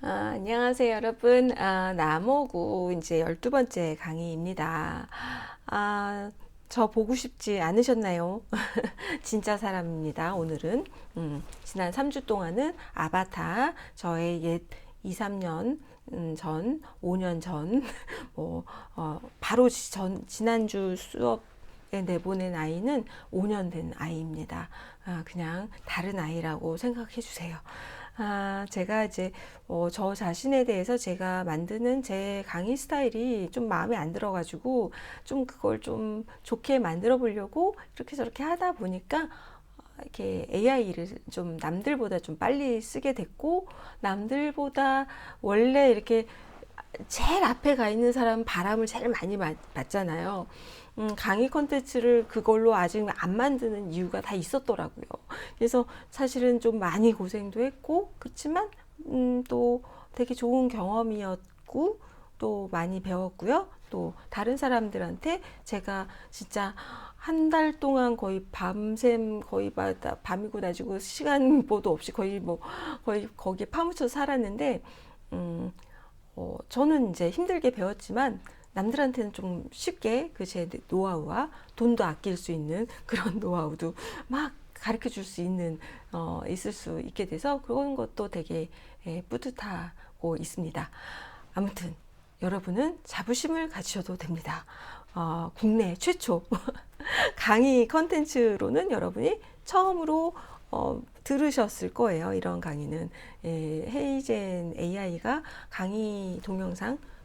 안녕하세요, 여러분. 나모구 이제 12번째 강의입니다. 아, 저 보고 싶지 않으셨나요? 진짜 사람입니다, 오늘은. 지난 3주 동안은 아바타, 저의 옛 2, 3년 전, 5년 전, 뭐, 바로 지난주 수업에 내보낸 아이는 5년 된 아이입니다. 그냥 다른 아이라고 생각해 주세요. 제가 이제 저 자신에 대해서 제가 만드는 제 강의 스타일이 좀 마음에 안 들어가지고 좀 그걸 좀 좋게 만들어 보려고 이렇게 저렇게 하다 보니까 이렇게 AI를 좀 남들보다 좀 빨리 쓰게 됐고, 남들보다 원래 이렇게 제일 앞에 가 있는 사람은 바람을 제일 많이 맞잖아요. 강의 컨텐츠를 그걸로 아직 안 만드는 이유가 다 있었더라고요. 그래서 사실은 좀 많이 고생도 했고, 그렇지만 또 되게 좋은 경험이었고, 또 많이 배웠고요. 또 다른 사람들한테 제가 진짜 한 달 동안 거의 밤샘 거의 밤이고 낮이고 시간보도 없이 거의 거기에 파묻혀 살았는데, 저는 이제 힘들게 배웠지만 남들한테는 좀 쉽게 그 제 노하우와 돈도 아낄 수 있는 그런 노하우도 막 가르쳐 줄 수 있는 있을 수 있게 돼서 그런 것도 되게 뿌듯하고 있습니다. 아무튼 여러분은 자부심을 가지셔도 됩니다. 국내 최초 강의 컨텐츠로는 여러분이 처음으로 들으셨을 거예요. 이런 강의는 헤이젠 AI가 강의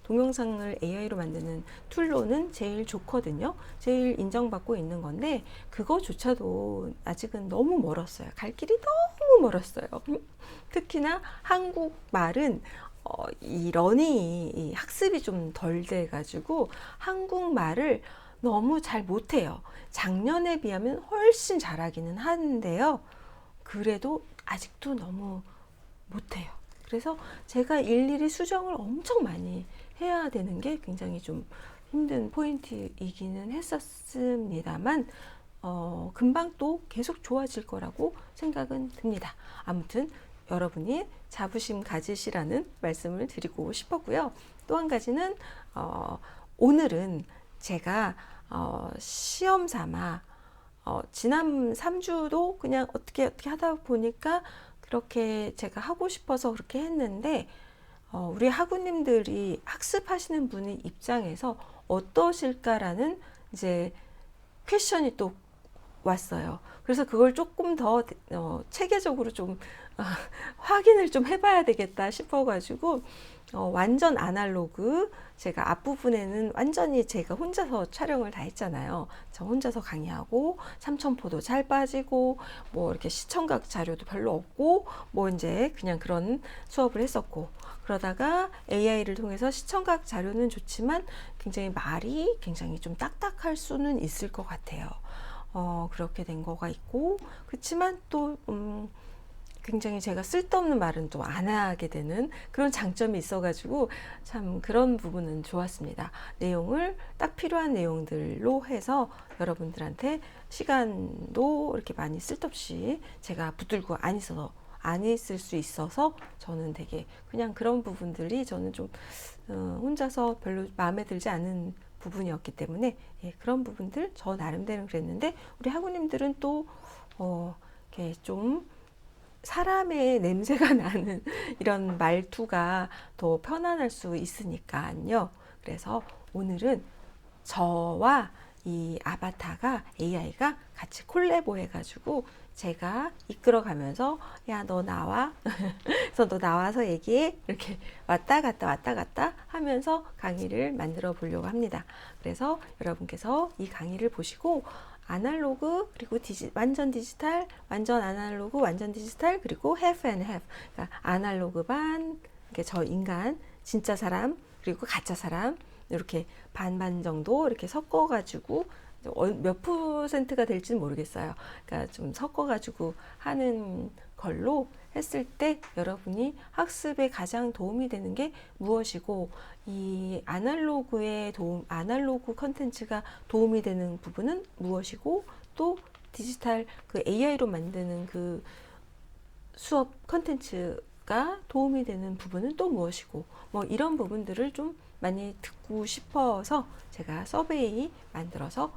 동영상을 AI로 만드는 툴로는 제일 좋거든요. 제일 인정받고 있는 건데 그거조차도 아직은 너무 멀었어요. 갈 길이 너무 멀었어요. 특히나 한국말은 이 러닝이 이 학습이 좀 덜 돼가지고 한국말을 너무 잘 못해요. 작년에 비하면 훨씬 잘하기는 하는데요. 그래도 아직도 너무 못해요. 그래서 제가 일일이 수정을 엄청 많이 해야 되는 게 굉장히 좀 힘든 포인트이기는 했었습니다만, 금방 또 계속 좋아질 거라고 생각은 듭니다. 아무튼 여러분이 자부심 가지시라는 말씀을 드리고 싶었고요. 또 한 가지는 오늘은 제가 시험 삼아 지난 3주도 그냥 어떻게 하다 보니까 그렇게 제가 하고 싶어서 그렇게 했는데, 우리 학우님들이 학습하시는 분의 입장에서 어떠실까라는 이제 퀘션이 또 왔어요. 그래서 그걸 조금 더 체계적으로 좀 확인을 좀 해봐야 되겠다 싶어가지고 완전 아날로그, 제가 앞부분에는 완전히 제가 혼자서 촬영을 다 했잖아요. 저 혼자서 강의하고 삼천포도 잘 빠지고 뭐 이렇게 시청각 자료도 별로 없고 뭐 이제 그냥 그런 수업을 했었고, 그러다가 AI를 통해서 시청각 자료는 좋지만 굉장히 말이 굉장히 좀 딱딱할 수는 있을 것 같아요. 그렇게 된 거가 있고, 그렇지만 또 굉장히 제가 쓸데없는 말은 또 안 하게 되는 그런 장점이 있어가지고 참 그런 부분은 좋았습니다. 내용을 딱 필요한 내용들로 해서 여러분들한테 시간도 이렇게 많이 쓸데없이 제가 붙들고 안 있을 수 있어서 저는 되게 그냥 그런 부분들이 저는 좀 혼자서 별로 마음에 들지 않은 부분이었기 때문에 그런 부분들 저 나름대로 그랬는데, 우리 학우님들은 또 이렇게 좀 사람의 냄새가 나는 이런 말투가 더 편안할 수 있으니까요. 그래서 오늘은 저와 이 아바타가 AI가 같이 콜라보 해가지고 제가 이끌어가면서 야 너 나와 그래서 너 나와서 얘기해 이렇게 왔다 갔다 하면서 강의를 만들어 보려고 합니다. 그래서 여러분께서 이 강의를 보시고 아날로그 그리고 완전 디지털, 완전 아날로그, 완전 디지털, 그리고 half and half, 그러니까 아날로그 반, 저 인간, 진짜 사람, 그리고 가짜 사람, 이렇게 반반 정도 이렇게 섞어가지고 몇 퍼센트가 될지는 모르겠어요. 그러니까 좀 섞어가지고 하는 걸로 했을 때 여러분이 학습에 가장 도움이 되는 게 무엇이고, 이 아날로그 컨텐츠가 도움이 되는 부분은 무엇이고, 또 디지털 그 AI로 만드는 그 수업 컨텐츠 도움이 되는 부분은 또 무엇이고, 뭐 이런 부분들을 좀 많이 듣고 싶어서 제가 서베이 만들어서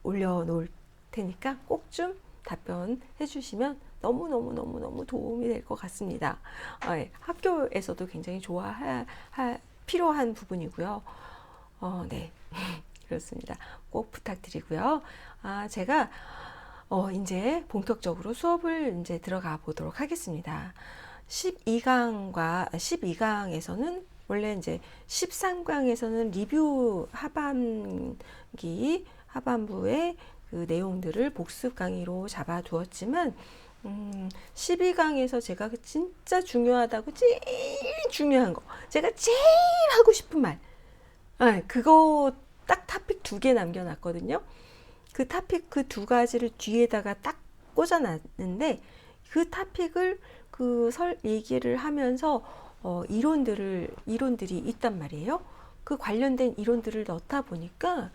올려놓을 테니까 꼭 좀 답변해 주시면 너무너무너무너무 도움이 될 것 같습니다. 예, 학교에서도 굉장히 필요한 부분이고요. 네. 그렇습니다. 꼭 부탁드리고요. 제가 이제 본격적으로 수업을 이제 들어가 보도록 하겠습니다. 12강에서는 원래 이제 13강에서는 리뷰 하반부의 그 내용들을 복습 강의로 잡아두었지만 12강에서 제가 진짜 중요하다고 제일 중요한 거, 제가 제일 하고 싶은 말, 그거 딱 토픽 2개 남겨놨거든요. 그 토픽 그 2가지를 뒤에다가 딱 꽂아놨는데 그 토픽을 얘기를 하면서 이론들이 있단 말이에요. 그 관련된 이론들을 넣다 보니까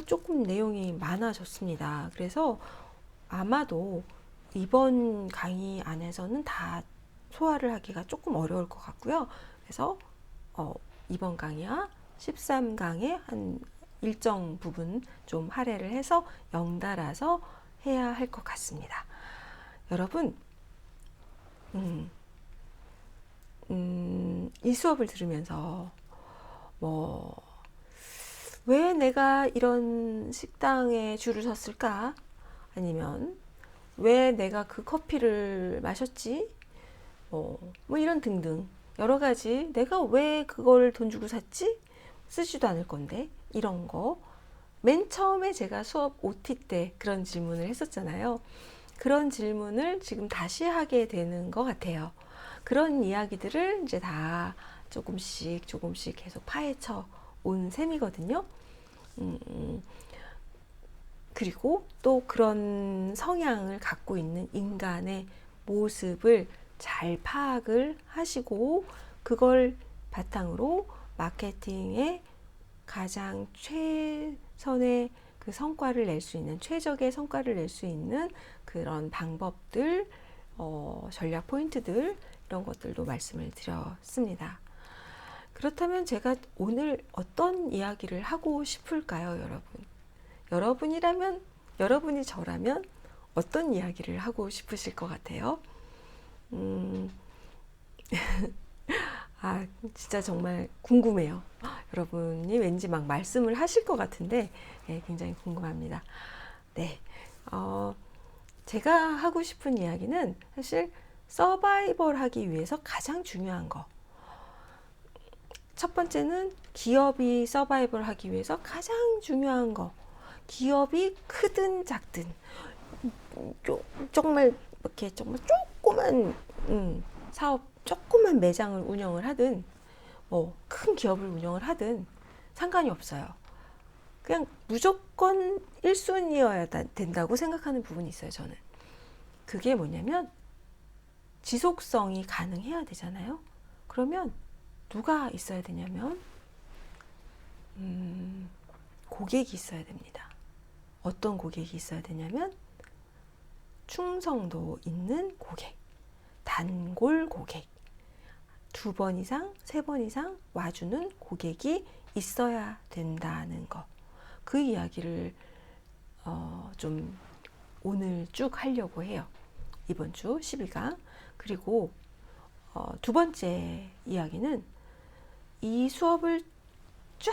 조금 내용이 많아졌습니다. 그래서 아마도 이번 강의 안에서는 다 소화를 하기가 조금 어려울 것 같고요. 그래서 이번 강의와 13강의 한 일정 부분 좀 할애를 해서 연달아서 해야 할 것 같습니다. 여러분, 이 수업을 들으면서 왜 내가 이런 식당에 줄을 섰을까? 아니면 왜 내가 그 커피를 마셨지? 뭐 이런 등등 여러 가지, 내가 왜 그걸 돈 주고 샀지? 쓰지도 않을 건데, 이런 거. 맨 처음에 제가 수업 OT 때 그런 질문을 했었잖아요. 그런 질문을 지금 다시 하게 되는 것 같아요. 그런 이야기들을 이제 다 조금씩 계속 파헤쳐 온 셈이거든요. 그리고 또 그런 성향을 갖고 있는 인간의 모습을 잘 파악을 하시고, 그걸 바탕으로 마케팅에 가장 최선의 그 성과를 낼 수 있는, 최적의 성과를 낼 수 있는 그런 방법들, 전략 포인트들, 이런 것들도 말씀을 드렸습니다. 그렇다면 제가 오늘 어떤 이야기를 하고 싶을까요, 여러분? 여러분이 저라면 어떤 이야기를 하고 싶으실 것 같아요? 진짜 정말 궁금해요. 여러분이 왠지 막 말씀을 하실 것 같은데, 굉장히 궁금합니다. 네. 제가 하고 싶은 이야기는 사실 서바이벌 하기 위해서 가장 중요한 거. 첫 번째는 기업이 서바이벌 하기 위해서 가장 중요한 거. 기업이 크든 작든, 정말 조그만 사업, 조그만 매장을 운영을 하든, 큰 기업을 운영을 하든 상관이 없어요. 그냥 무조건 1순위여야 된다고 생각하는 부분이 있어요, 저는. 그게 뭐냐면 지속성이 가능해야 되잖아요. 그러면 누가 있어야 되냐면 고객이 있어야 됩니다. 어떤 고객이 있어야 되냐면 충성도 있는 고객, 단골 고객, 2번 이상, 3번 이상 와주는 고객이 있어야 된다는 거. 그 이야기를 좀 오늘 쭉 하려고 해요. 이번 주 12강. 그리고 2번째 이야기는 이 수업을 쫙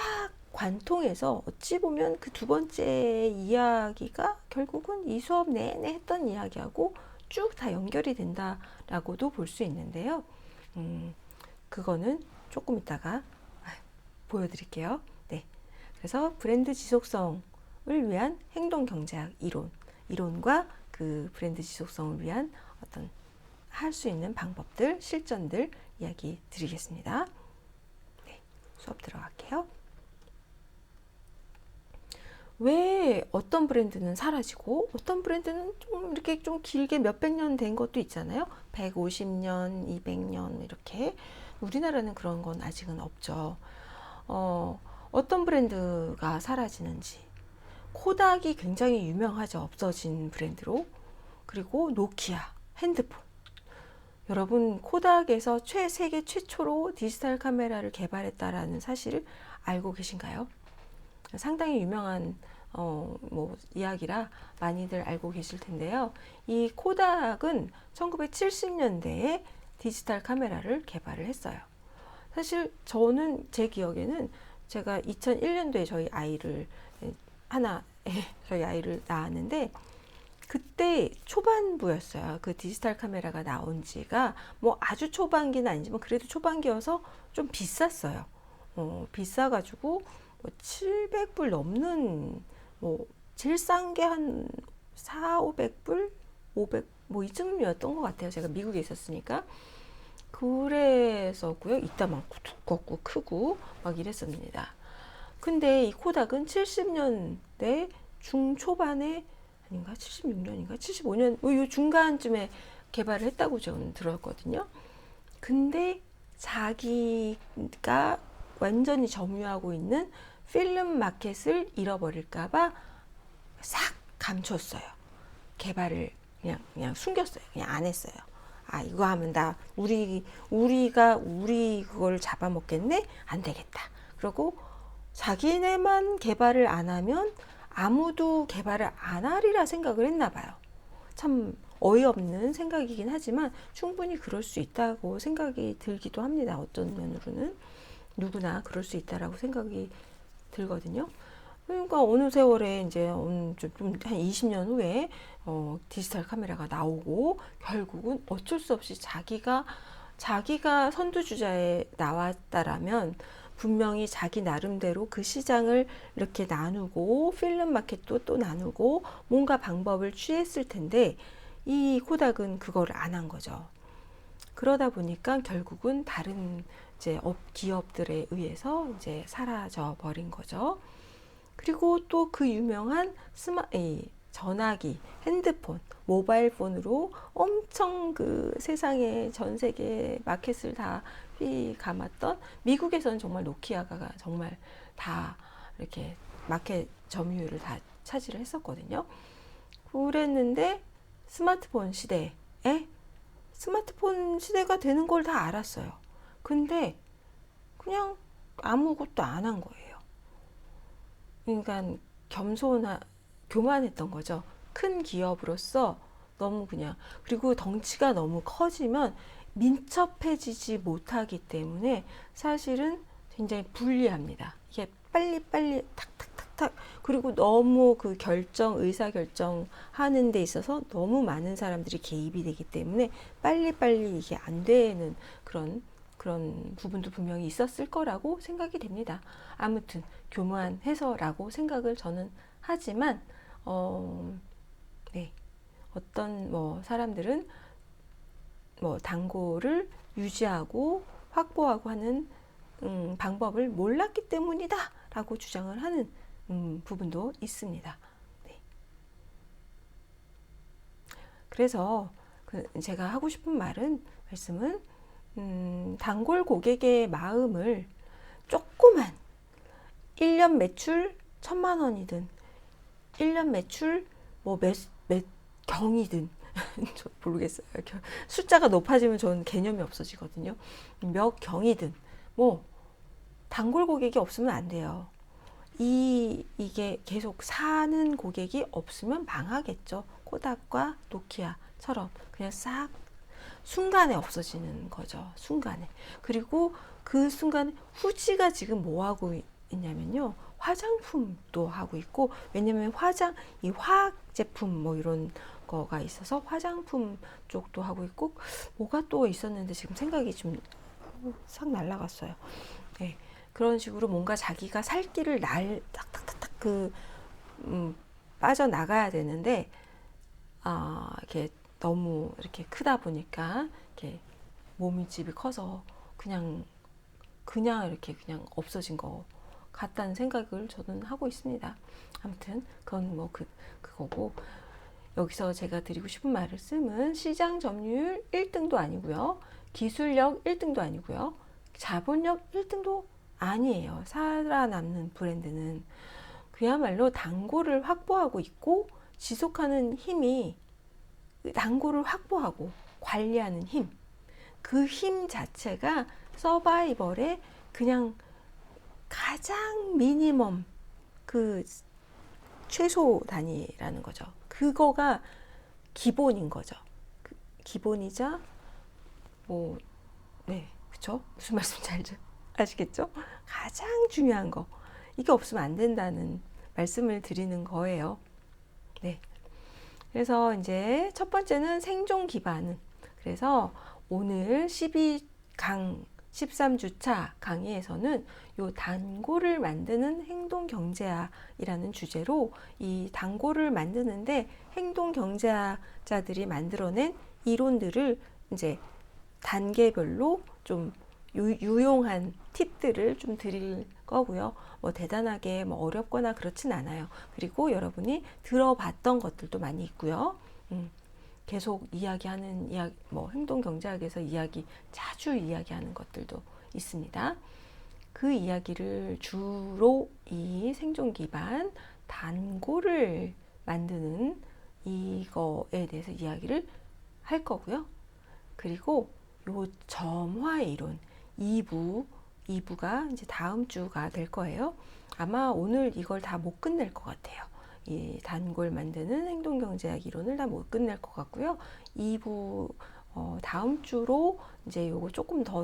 관통해서 어찌 보면 그 2번째 이야기가 결국은 이 수업 내내 했던 이야기하고 쭉 다 연결이 된다라고도 볼 수 있는데요. 그거는 조금 이따가 보여드릴게요. 네. 그래서 브랜드 지속성을 위한 행동 경제학 이론과 그 브랜드 지속성을 위한 어떤 할 수 있는 방법들, 실전들 이야기 드리겠습니다. 네, 수업 들어갈게요. 왜 어떤 브랜드는 사라지고 어떤 브랜드는 좀 이렇게 좀 길게 몇백 년 된 것도 있잖아요. 150년, 200년 이렇게. 우리나라는 그런 건 아직은 없죠. 어떤 브랜드가 사라지는지. 코닥이 굉장히 유명하죠. 없어진 브랜드로. 그리고 노키아, 핸드폰. 여러분, 코닥에서 세계 최초로 디지털 카메라를 개발했다라는 사실을 알고 계신가요? 상당히 유명한 이야기라 많이들 알고 계실 텐데요. 이 코닥은 1970년대에 디지털 카메라를 개발을 했어요. 사실 저는 제 기억에는 제가 2001년도에 저희 아이를 낳았는데 그때 초반부였어요. 그 디지털 카메라가 나온 지가 뭐 아주 초반기는 아니지만 그래도 초반기여서 좀 비쌌어요. 비싸가지고 뭐 700불 넘는 제일 싼 게 한 4, 500불? 500, 뭐 이쯤이었던 것 같아요. 제가 미국에 있었으니까. 그랬었고요. 이따 막 두껍고 크고 막 이랬습니다. 근데 이 코닥은 70년대 중초반에 아닌가? 76년인가? 75년 요 중간쯤에 개발을 했다고 저는 들었거든요. 근데 자기가 완전히 점유하고 있는 필름 마켓을 잃어버릴까봐 싹 감췄어요. 개발을 그냥 숨겼어요. 그냥 안 했어요. 아, 이거 하면 우리 그걸 잡아먹겠네? 안 되겠다. 그리고 자기네만 개발을 안 하면 아무도 개발을 안 하리라 생각을 했나 봐요. 참 어이없는 생각이긴 하지만 충분히 그럴 수 있다고 생각이 들기도 합니다. 어떤 면으로는 누구나 그럴 수 있다라고 생각이 들거든요. 그러니까 어느 세월에 이제 좀 한 20년 후에 디지털 카메라가 나오고 결국은 어쩔 수 없이 자기가 선두주자에 나왔다라면 분명히 자기 나름대로 그 시장을 이렇게 나누고 필름 마켓도 또 나누고 뭔가 방법을 취했을 텐데 이 코닥은 그거를 안 한 거죠. 그러다 보니까 결국은 다른 이제 기업들에 의해서 이제 사라져 버린 거죠. 그리고 또 그 유명한 전화기, 핸드폰, 모바일 폰으로 엄청 그 세상에 전 세계 마켓을 다 휘감았던 미국에서는 정말 노키아가 정말 다 이렇게 마켓 점유율을 다 차지를 했었거든요. 그랬는데 스마트폰 시대가 되는 걸 다 알았어요. 근데 그냥 아무것도 안 한 거예요. 그러니까 교만했던 거죠. 큰 기업으로서 너무 그리고 덩치가 너무 커지면 민첩해지지 못하기 때문에 사실은 굉장히 불리합니다. 이게 빨리빨리 탁탁탁탁 그리고 너무 그 의사결정 하는 데 있어서 너무 많은 사람들이 개입이 되기 때문에 빨리빨리 이게 안 되는 그런 부분도 분명히 있었을 거라고 생각이 됩니다. 아무튼 교만해서라고 생각을 저는 하지만 네. 어떤 사람들은 단골을 유지하고 확보하고 하는 방법을 몰랐기 때문이다 라고 주장을 하는 부분도 있습니다. 네. 그래서 제가 하고 싶은 말씀은 단골 고객의 마음을 조그만 1년 매출 1,000만 원이든 1년 매출 몇 경이든 저 모르겠어요. 숫자가 높아지면 저는 개념이 없어지거든요. 몇 경이든 단골 고객이 없으면 안 돼요. 이게 계속 사는 고객이 없으면 망하겠죠. 코닥과 노키아처럼 그냥 싹 순간에 없어지는 거죠. 순간에. 그리고 그 순간에 후지가 지금 뭐 하고 있냐면요. 화장품도 하고 있고, 왜냐면 이 화학 제품 이런 거가 있어서 화장품 쪽도 하고 있고, 뭐가 또 있었는데 지금 생각이 좀 싹 날아갔어요. 네. 그런 식으로 뭔가 자기가 살 길을 탁탁탁탁 빠져나가야 되는데, 이렇게 너무 이렇게 크다 보니까 이렇게 몸집이 커서 그냥 이렇게 그냥 없어진 거 같다는 생각을 저는 하고 있습니다. 아무튼 그건 그거고, 여기서 제가 드리고 싶은 말씀은 시장 점유율 1등도 아니고요. 기술력 1등도 아니고요. 자본력 1등도 아니에요. 살아남는 브랜드는 그야말로 단골을 확보하고 있고 지속하는 힘이 단골을 확보하고 관리하는 힘, 그 힘 자체가 서바이벌의 그냥 가장 미니멈 그 최소 단위라는 거죠. 그거가 기본인 거죠. 기본이자 네, 그쵸? 무슨 말씀인지 알죠? 아시겠죠? 가장 중요한 거. 이게 없으면 안 된다는 말씀을 드리는 거예요. 네. 그래서 이제 첫 번째는 생존 기반은. 그래서 오늘 13주차 강의에서는 요 단골을 만드는 행동 경제학이라는 주제로 이 단골을 만드는데 행동 경제학자들이 만들어낸 이론들을 이제 단계별로 좀 유용한 팁들을 좀 드릴 거고요. 뭐 대단하게 뭐 어렵거나 그렇진 않아요. 그리고 여러분이 들어봤던 것들도 많이 있고요. 계속 이야기하는 뭐 행동 경제학에서 자주 이야기하는 것들도 있습니다. 그 이야기를 주로 이 생존 기반 단골을 만드는 이거에 대해서 이야기를 할 거고요. 그리고 요 점화 이론 2부가 이제 다음 주가 될 거예요. 아마 오늘 이걸 다 못 끝낼 것 같아요. 이 단골 만드는 행동경제학 이론을 다 못 끝낼 것 같고요. 2부 다음 주로 이제 요거 조금 더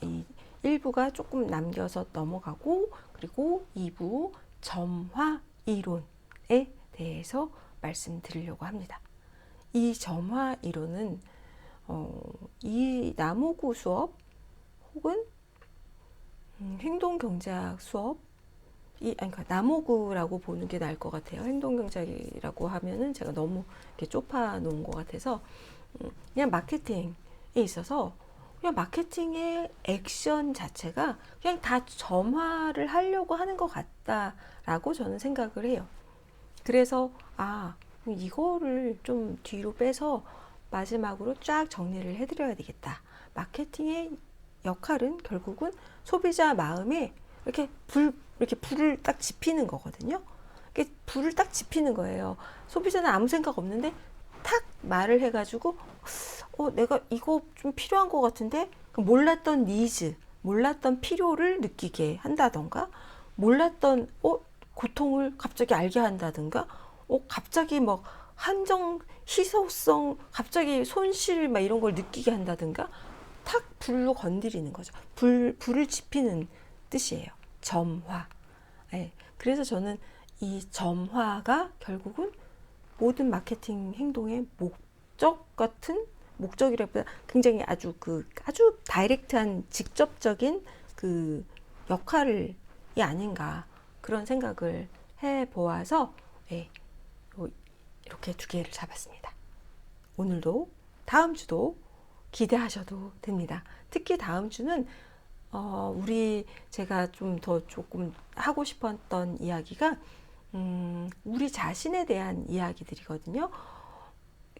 이 1부가 조금 남겨서 넘어가고, 그리고 2부 점화 이론에 대해서 말씀드리려고 합니다. 이 점화 이론은 이 나무구 수업 혹은 행동경제학 수업, 그러니까 나무구라고 보는 게 나을 것 같아요. 행동경제학이라고 하면은 제가 너무 이렇게 좁아 놓은 것 같아서 그냥 마케팅에 있어서 그냥 마케팅의 액션 자체가 그냥 다 점화를 하려고 하는 것 같다라고 저는 생각을 해요. 그래서 이거를 좀 뒤로 빼서 마지막으로 쫙 정리를 해드려야 되겠다. 마케팅의 역할은 결국은 소비자 마음에 이렇게 불을 딱 지피는 거거든요. 이렇게 불을 딱 지피는 거예요. 소비자는 아무 생각 없는데 탁 말을 해가지고 내가 이거 좀 필요한 것 같은데, 몰랐던 니즈, 몰랐던 필요를 느끼게 한다던가, 몰랐던 고통을 갑자기 알게 한다든가, 갑자기 막 희소성, 갑자기 손실 막 이런 걸 느끼게 한다든가, 탁 불로 건드리는 거죠. 불을 지피는 뜻이에요. 점화. 네. 그래서 저는 이 점화가 결국은 모든 마케팅 행동의 목적 같은, 목적이라기보다 굉장히 아주 다이렉트한 직접적인 그 역할이 아닌가, 그런 생각을 해 보아서 이렇게 두 개를 잡았습니다. 오늘도 다음 주도 기대하셔도 됩니다. 특히 다음 주는 제가 조금 하고 싶었던 이야기가 우리 자신에 대한 이야기들이거든요.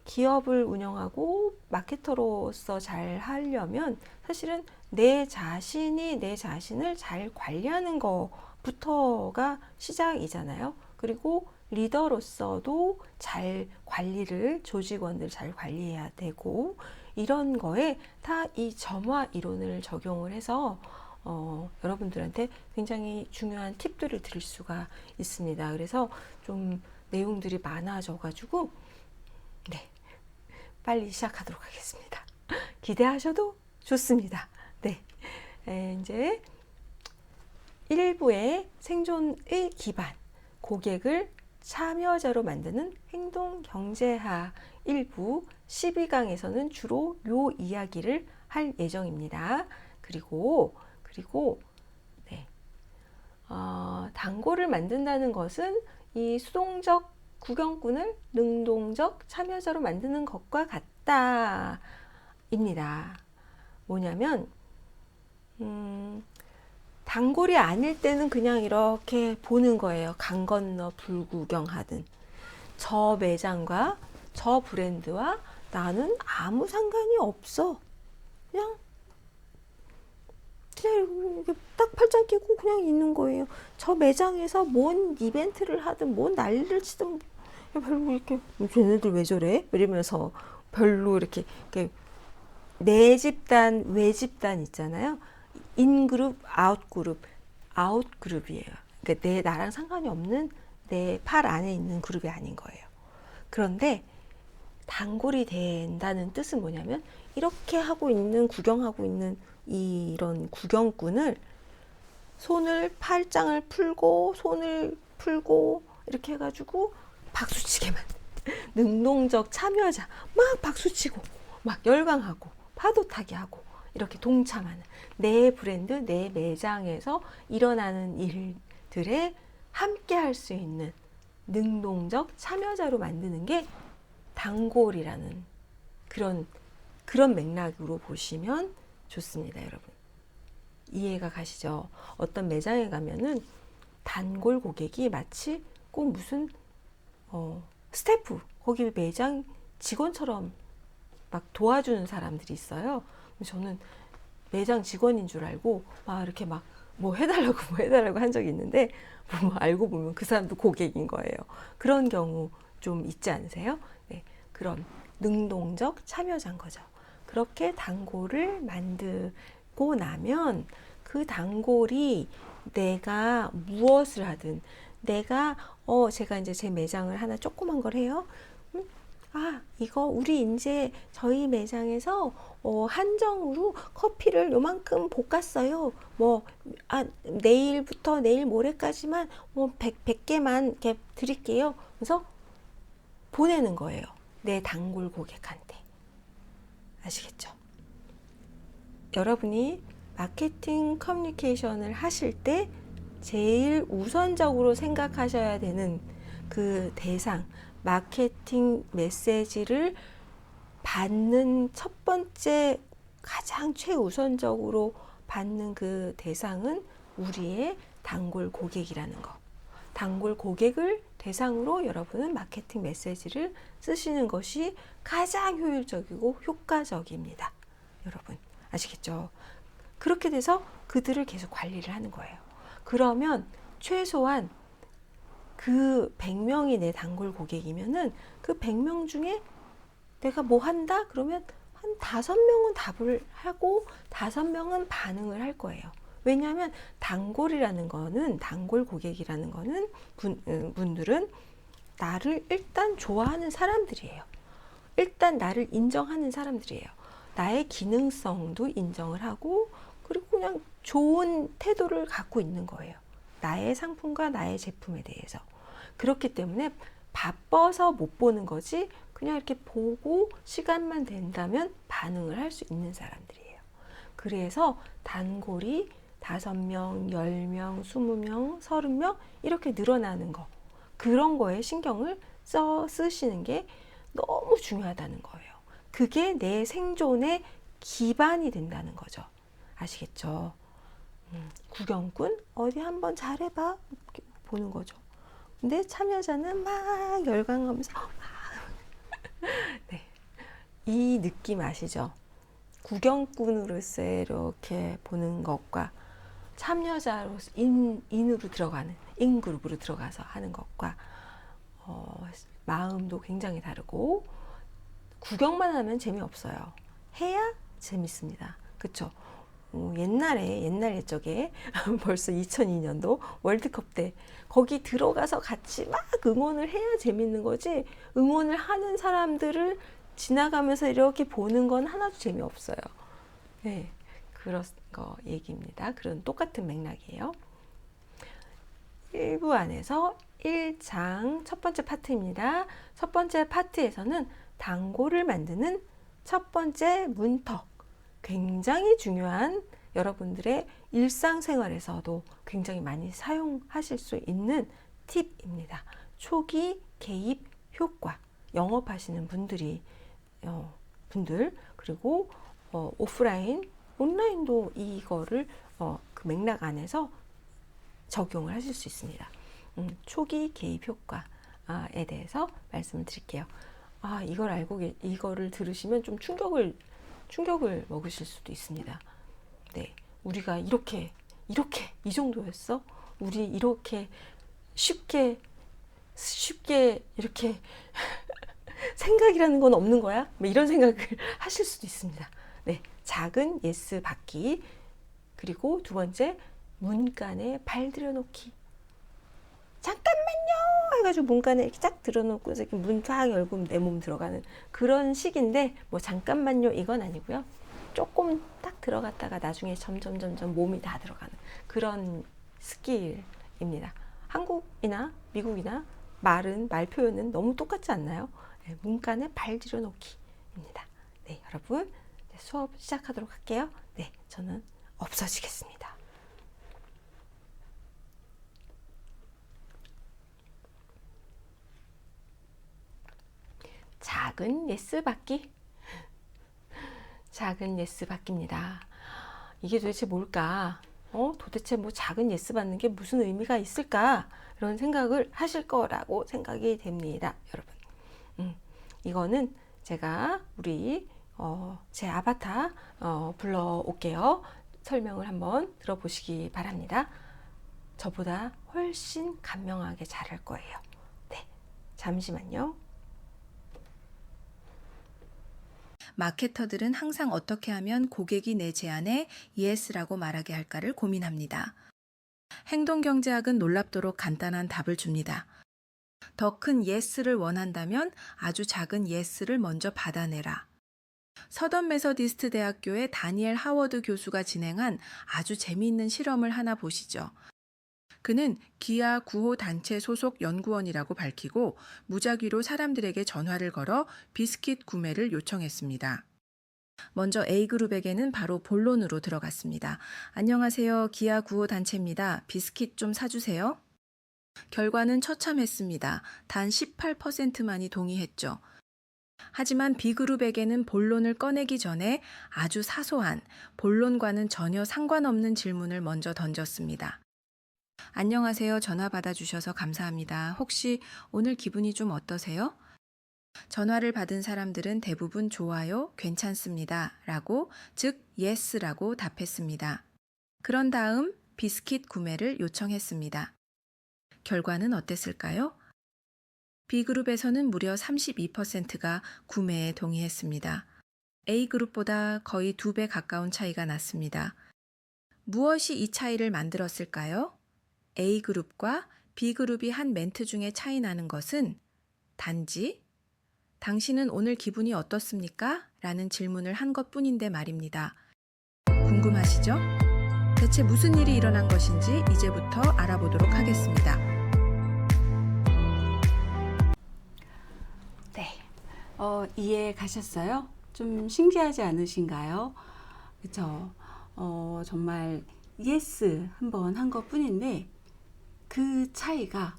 기업을 운영하고 마케터로서 잘 하려면 사실은 내 자신이 내 자신을 잘 관리하는 것부터가 시작이잖아요. 그리고 리더로서도 잘 조직원들 잘 관리해야 되고, 이런 거에 다 이 점화 이론을 적용을 해서 여러분들한테 굉장히 중요한 팁들을 드릴 수가 있습니다. 그래서 좀 내용들이 많아져가지고 빨리 시작하도록 하겠습니다. 기대하셔도 좋습니다. 네, 이제 1부의 생존의 기반, 고객을 참여자로 만드는 행동경제학 1부 12강에서는 주로 요 이야기를 할 예정입니다. 그리고 단골을 만든다는 것은 이 수동적 구경꾼을 능동적 참여자로 만드는 것과 같다 입니다. 뭐냐면 단골이 아닐 때는 그냥 이렇게 보는 거예요. 강 건너 불구경하든. 저 매장과 저 브랜드와 나는 아무 상관이 없어. 그냥 이렇게 딱 팔짱 끼고 그냥 있는 거예요. 저 매장에서 뭔 이벤트를 하든 뭔 난리를 치든 별로 이렇게 쟤네들 왜 저래? 이러면서 별로 이렇게 내 집단, 외 집단 있잖아요. 인그룹, 아웃그룹, 아웃그룹이에요. 그러니까 나랑 상관이 없는 내 팔 안에 있는 그룹이 아닌 거예요. 그런데 단골이 된다는 뜻은 뭐냐면 이렇게 하고 있는, 구경하고 있는 이런 구경꾼을 손을, 팔짱을 풀고 손을 풀고 이렇게 해가지고 박수치게 만든 능동적 참여자, 막 박수치고 막 열광하고 파도 타기 하고 이렇게 동참하는, 내 브랜드, 내 매장에서 일어나는 일들에 함께 할 수 있는 능동적 참여자로 만드는 게 단골이라는 그런 맥락으로 보시면 좋습니다, 여러분. 이해가 가시죠? 어떤 매장에 가면은 단골 고객이 마치 꼭 무슨 스태프, 거기 매장 직원처럼 막 도와주는 사람들이 있어요. 저는 매장 직원인 줄 알고 막 이렇게 막 뭐 해달라고 한 적이 있는데, 뭐 알고 보면 그 사람도 고객인 거예요. 그런 경우 좀 있지 않으세요? 네, 그런 능동적 참여자인 거죠. 그렇게 단골을 만들고 나면 그 단골이 내가 무엇을 하든, 제가 이제 제 매장을 하나 조그만 걸 해요. 이거 우리 이제 저희 매장에서 한정으로 커피를 요만큼 볶았어요. 내일부터 내일 모레까지만 100개만 이렇게 드릴게요. 그래서 보내는 거예요. 내 단골 고객한테. 아시겠죠? 여러분이 마케팅 커뮤니케이션을 하실 때 제일 우선적으로 생각하셔야 되는 그 대상, 마케팅 메시지를 받는 첫 번째, 가장 최우선적으로 받는 그 대상은 우리의 단골 고객이라는 거. 단골 고객을 대상으로 여러분은 마케팅 메시지를 쓰시는 것이 가장 효율적이고 효과적입니다. 여러분 아시겠죠? 그렇게 돼서 그들을 계속 관리를 하는 거예요. 그러면 최소한 그 100명이 내 단골 고객이면은 그 100명 중에 내가 뭐 한다? 그러면 한 5명은 답을 하고 5명은 반응을 할 거예요. 왜냐하면 단골 고객이라는 거는 분들은 나를 일단 좋아하는 사람들이에요. 일단 나를 인정하는 사람들이에요. 나의 기능성도 인정을 하고, 그리고 그냥 좋은 태도를 갖고 있는 거예요. 나의 상품과 나의 제품에 대해서. 그렇기 때문에 바빠서 못 보는 거지, 그냥 이렇게 보고 시간만 된다면 반응을 할 수 있는 사람들이에요. 그래서 단골이 5명, 10명, 20명, 30명 이렇게 늘어나는 거, 그런 거에 신경을 쓰시는 게 너무 중요하다는 거예요. 그게 내 생존의 기반이 된다는 거죠. 아시겠죠? 구경꾼 어디 한번 잘해봐 보는 거죠. 근데 참여자는 막 열광하면서 네, 이 느낌 아시죠? 구경꾼으로서 이렇게 보는 것과 참여자로서 인으로 들어가는, 인그룹으로 들어가서 하는 것과 마음도 굉장히 다르고, 구경만 하면 재미없어요. 해야 재밌습니다. 그쵸? 옛날 옛적에 벌써 2002년도 월드컵 때 거기 들어가서 같이 막 응원을 해야 재밌는 거지, 응원을 하는 사람들을 지나가면서 이렇게 보는 건 하나도 재미없어요. 네, 그런 거 얘기입니다. 그런 똑같은 맥락이에요. 1부 안에서 1장 첫 번째 파트입니다. 첫 번째 파트에서는 단골을 만드는 첫 번째 문턱, 굉장히 중요한, 여러분들의 일상생활에서도 굉장히 많이 사용하실 수 있는 팁입니다. 초기 개입 효과. 영업하시는 분들, 그리고 오프라인, 온라인도 이거를 그 맥락 안에서 적용을 하실 수 있습니다. 초기 개입 효과에 대해서 말씀을 드릴게요. 이거를 들으시면 좀 충격을 먹으실 수도 있습니다. 네, 우리가 이렇게 이 정도였어? 우리 이렇게 쉽게 이렇게 생각이라는 건 없는 거야? 이런 생각을 하실 수도 있습니다. 네, 작은 예스 받기. 그리고 두 번째, 문간에 발 들여놓기. 잠깐만요 해가지고 문간에 이렇게 쫙 들어놓고 이렇게 문 쫙 열고 내 몸 들어가는 그런 식인데, 뭐 잠깐만요 이건 아니고요. 조금 딱 들어갔다가 나중에 점점 몸이 다 들어가는 그런 스킬입니다. 한국이나 미국이나 말 표현은 너무 똑같지 않나요? 네, 문간에 발 들여놓기입니다. 네, 여러분 수업 시작하도록 할게요. 네, 저는 없어지겠습니다. 작은 예스 받기. 작은 예스 받기입니다. 이게 도대체 뭘까? 도대체 뭐 작은 예스 받는 게 무슨 의미가 있을까? 이런 생각을 하실 거라고 생각이 됩니다, 여러분. 이거는 제가 우리 제 아바타 불러올게요. 설명을 한번 들어보시기 바랍니다. 저보다 훨씬 간명하게 잘할 거예요. 네, 잠시만요. 마케터들은 항상 어떻게 하면 고객이 내 제안에 yes라고 말하게 할까를 고민합니다. 행동경제학은 놀랍도록 간단한 답을 줍니다. 더 큰 yes를 원한다면 아주 작은 yes를 먼저 받아내라. 서던 메서디스트 대학교의 다니엘 하워드 교수가 진행한 아주 재미있는 실험을 하나 보시죠. 그는 기아 구호 단체 소속 연구원이라고 밝히고 무작위로 사람들에게 전화를 걸어 비스킷 구매를 요청했습니다. 먼저 A그룹에게는 바로 본론으로 들어갔습니다. 안녕하세요. 기아 구호 단체입니다. 비스킷 좀 사주세요. 결과는 처참했습니다. 단 18%만이 동의했죠. 하지만 B그룹에게는 본론을 꺼내기 전에 아주 사소한, 본론과는 전혀 상관없는 질문을 먼저 던졌습니다. 안녕하세요. 전화 받아주셔서 감사합니다. 혹시 오늘 기분이 좀 어떠세요? 전화를 받은 사람들은 대부분 좋아요, 괜찮습니다 라고, 즉 yes라고 답했습니다. 그런 다음 비스킷 구매를 요청했습니다. 결과는 어땠을까요? B그룹에서는 무려 32%가 구매에 동의했습니다. A그룹보다 거의 2배 가까운 차이가 났습니다. 무엇이 이 차이를 만들었을까요? A그룹과 B그룹이 한 멘트 중에 차이 나는 것은 단지 당신은 오늘 기분이 어떻습니까? 라는 질문을 한 것뿐인데 말입니다. 궁금하시죠? 대체 무슨 일이 일어난 것인지 이제부터 알아보도록 하겠습니다. 네, 이해 가셨어요? 좀 신기하지 않으신가요? 그쵸? 정말 yes 한번 한 것뿐인데 그 차이가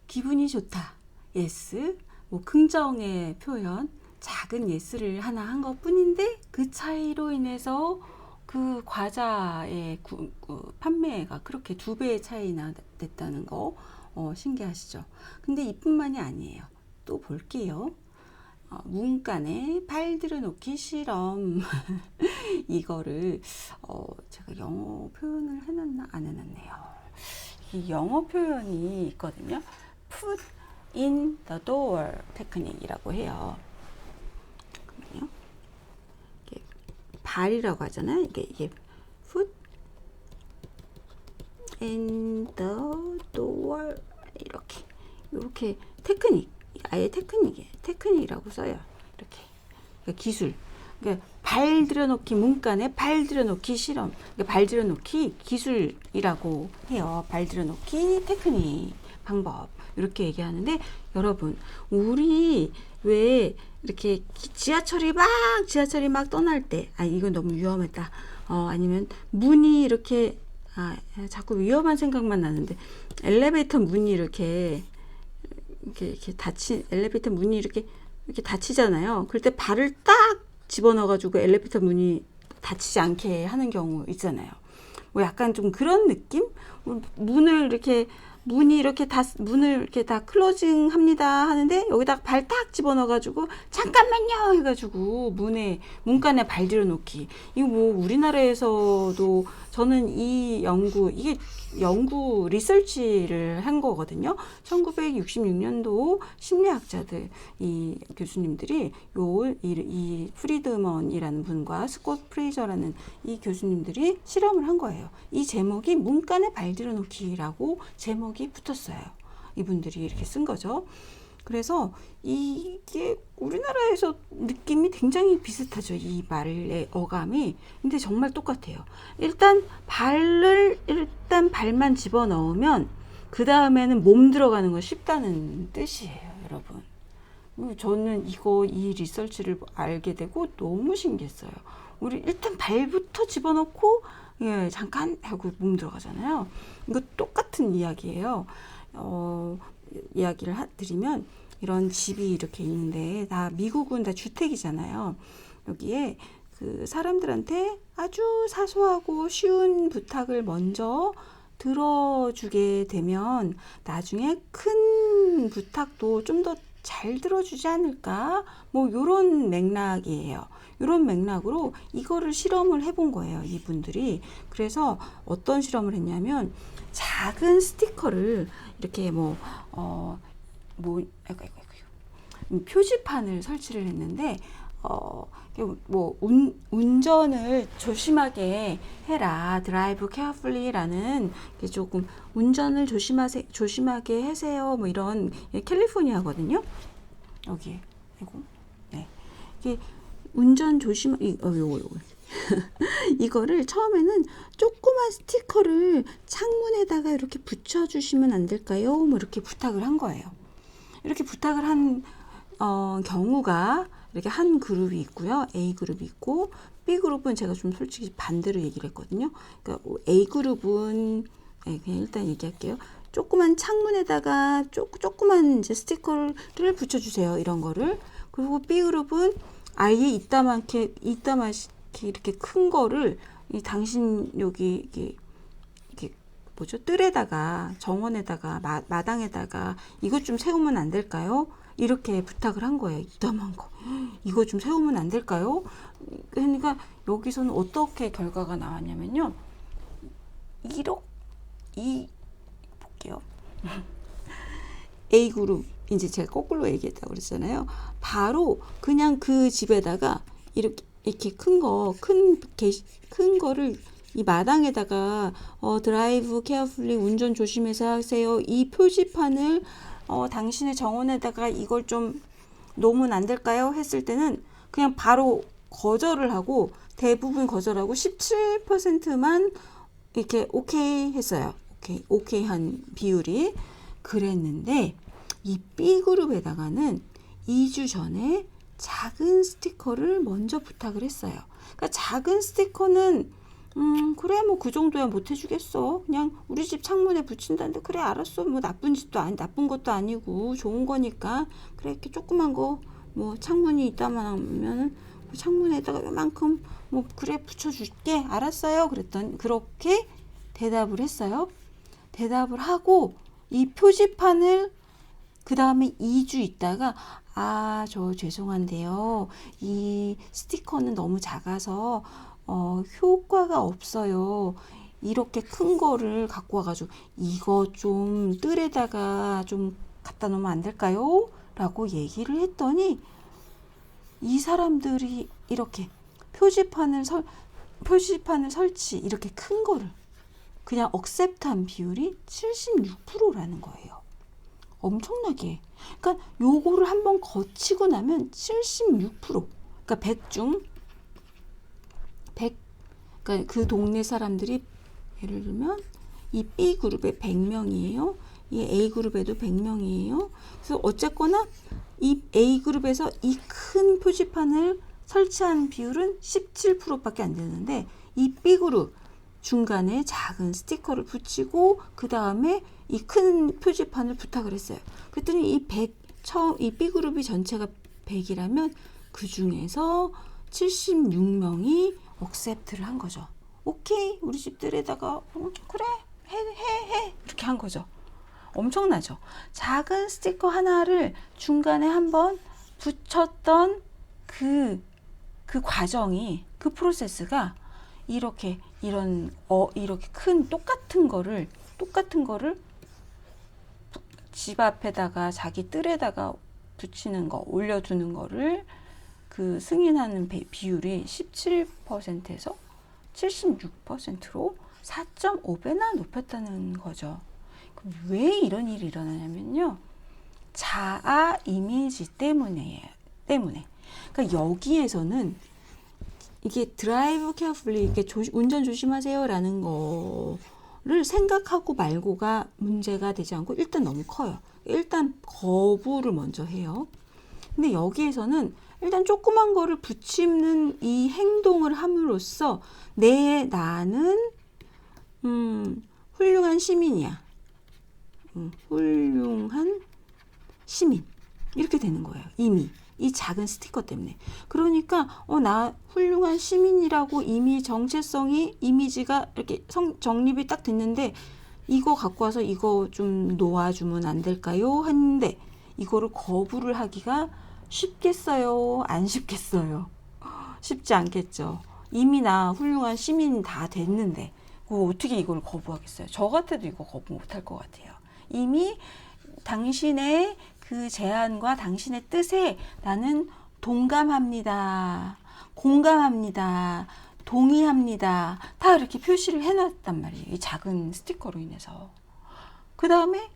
기분이 좋다, yes, 뭐 긍정의 표현, 작은 yes를 하나 한 것뿐인데 그 차이로 인해서 그 과자의 판매가 그렇게 2배의 차이나 됐다는 거 신기하시죠? 근데 이뿐만이 아니에요. 또 볼게요. 문간에 발 들여놓기 실험. 이거를 제가 영어 표현을 해놨나 안 해놨네요. 이 영어 표현이 있거든요. Put in the door 테크닉이라고 해요. 잠깐만요. 이게 발이라고 하잖아요. 이게 Put in the door 이렇게 테크닉, 아예 테크닉이에요. 테크닉이라고 써요. 이렇게 그러니까 기술. 그러니까 발 들여놓기, 문간에 발 들여놓기 실험. 그러니까 발 들여놓기 기술이라고 해요. 발 들여놓기 테크닉 방법 이렇게 얘기하는데, 여러분 우리 왜 이렇게 지하철이 막 떠날 때, 이건 너무 위험했다. 아니면 문이 이렇게 자꾸 위험한 생각만 나는데, 엘리베이터 문이 이렇게 엘리베이터 문이 이렇게 닫히잖아요. 그럴 때 발을 딱 집어넣어가지고 엘리베이터 문이 닫히지 않게 하는 경우 있잖아요. 뭐 약간 좀 그런 느낌? 문을 이렇게 다 클로징 합니다 하는데 여기다 발 딱 집어넣어가지고 잠깐만요 해가지고 문간에 발 들여놓기. 이거 뭐 우리나라에서도 저는 이 이게 연구 리서치를 한 거거든요. 1966년도 심리학자들, 이 교수님들이 이 프리드먼이라는 분과 스콧 프레이저라는 이 교수님들이 실험을 한 거예요. 이 제목이 문간에 발들여 놓기라고 제목이 붙었어요. 이분들이 이렇게 쓴 거죠. 그래서 이게 우리나라에서 느낌이 굉장히 비슷하죠. 이 말의 어감이. 근데 정말 똑같아요. 일단 발만 집어넣으면 그 다음에는 몸 들어가는 건 쉽다는 뜻이에요, 여러분. 저는 이 리서치를 알게 되고 너무 신기했어요. 우리 일단 발부터 집어넣고 잠깐 하고 몸 들어가잖아요. 이거 똑같은 이야기예요. 이야기를 드리면 이런 집이 이렇게 있는데 미국은 다 주택이잖아요. 여기에 그 사람들한테 아주 사소하고 쉬운 부탁을 먼저 들어주게 되면 나중에 큰 부탁도 좀 더 잘 들어주지 않을까? 뭐 요런 맥락이에요. 요런 맥락으로 이거를 실험을 해본 거예요, 이분들이. 그래서 어떤 실험을 했냐면 작은 스티커를 이렇게 표지판을 설치를 했는데 운전을 조심하게 해라, 드라이브 케어풀리라는 조금 운전을 조심하게 하세요, 뭐 이런, 캘리포니아거든요. 여기 네, 이게 운전 이거를 처음에는 조그만 스티커를 창문에다가 이렇게 붙여주시면 안 될까요? 뭐 이렇게 부탁을 한 거예요. 이렇게 부탁을 한 경우가 이렇게 한 그룹이 있고요. A 그룹이 있고, B 그룹은 제가 좀 솔직히 반대로 얘기를 했거든요. 그러니까 A 그룹은 그냥 일단 얘기할게요. 조그만 창문에다가 조그만 이제 스티커를 붙여주세요. 이런 거를. 그리고 B 그룹은 아예 이따만게 이렇게 큰 거를 당신 여기 이게 뭐죠? 뜰에다가, 정원에다가, 마당에다가 이것 좀 세우면 안 될까요? 이렇게 부탁을 한 거예요. 이따만 거. 이거 좀 세우면 안 될까요? 그러니까 여기서는 어떻게 결과가 나왔냐면요. 볼게요. A그룹, 이제 제가 거꾸로 얘기했다고 그랬잖아요. 바로 그냥 그 집에다가 이렇게 큰 거를 이 마당에다가 드라이브 케어풀리, 운전 조심해서 하세요, 이 표지판을 당신의 정원에다가 이걸 좀 놓으면 안 될까요? 했을 때는 그냥 바로 거절을 하고, 대부분 거절하고 17%만 이렇게 오케이 했어요. 오케이 한 비율이. 그랬는데 이 B그룹에다가는 2주 전에 작은 스티커를 먼저 부탁을 했어요. 그러니까 작은 스티커는 그래 뭐 그 정도야 못 해주겠어, 그냥 우리 집 창문에 붙인다는데 그래 알았어, 뭐 나쁜 것도 아니고 좋은 거니까 그래 이렇게 조그만 거 뭐 창문이 있다만 하면은 창문에다가 요만큼 뭐 그래 붙여줄게, 알았어요. 그렇게 대답을 했어요. 대답을 하고 이 표지판을 그 다음에 2주 있다가 저 죄송한데요, 이 스티커는 너무 작아서 효과가 없어요. 이렇게 큰 거를 갖고 와가지고 이거 좀 뜰에다가 좀 갖다 놓으면 안 될까요? 라고 얘기를 했더니 이 사람들이 이렇게 표지판을 설치, 이렇게 큰 거를 그냥 억셉트한 비율이 76%라는 거예요. 엄청나게. 그러니까 요거를 한번 거치고 나면 76%, 그러니까 100 중 100, 그러니까 그 동네 사람들이, 예를 들면 이 B 그룹에 100명이에요. 이 A 그룹에도 100명이에요. 그래서 어쨌거나 이 A 그룹에서 이 큰 표지판을 설치한 비율은 17%밖에 안 되는데, 이 B 그룹 중간에 작은 스티커를 붙이고 그 다음에 이 큰 표지판을 부탁을 했어요. 그랬더니 이 B 그룹이 전체가 100이라면 그 중에서 76명이 억셉트를 한 거죠. 오케이, 우리 집들에다가 그래 해 이렇게 한 거죠. 엄청나죠. 작은 스티커 하나를 중간에 한번 붙였던 그 과정이, 그 프로세스가 이렇게 이렇게 큰 똑같은 거를 집 앞에다가 자기 뜰에다가 붙이는 거, 올려두는 거를 그 승인하는 비율이 17%에서 76%로 4.5배나 높였다는 거죠. 왜 이런 일이 일어나냐면요. 자아 이미지 때문에. 그러니까 여기에서는 이게 드라이브 케어풀리, 이렇게 운전 조심하세요라는 거를 생각하고 말고가 문제가 되지 않고 일단 너무 커요. 일단 거부를 먼저 해요. 근데 여기에서는 일단 조그만 거를 붙이는 이 행동을 함으로써 나는 훌륭한 시민이야. 훌륭한 시민. 이렇게 되는 거예요. 이미. 이 작은 스티커 때문에. 그러니까 나 훌륭한 시민이라고 이미 정체성이 이미지가 이렇게 정립이 딱 됐는데 이거 갖고 와서 이거 좀 놓아주면 안 될까요? 하는데 이거를 거부를 하기가 쉽겠어요? 안 쉽겠어요? 쉽지 않겠죠. 이미 나 훌륭한 시민 다 됐는데 어떻게 이걸 거부하겠어요? 저 같아도 이거 거부 못할 것 같아요. 이미 당신의 그 제안과 당신의 뜻에 나는 동감합니다. 공감합니다. 동의합니다. 다 이렇게 표시를 해놨단 말이에요. 이 작은 스티커로 인해서. 그 다음에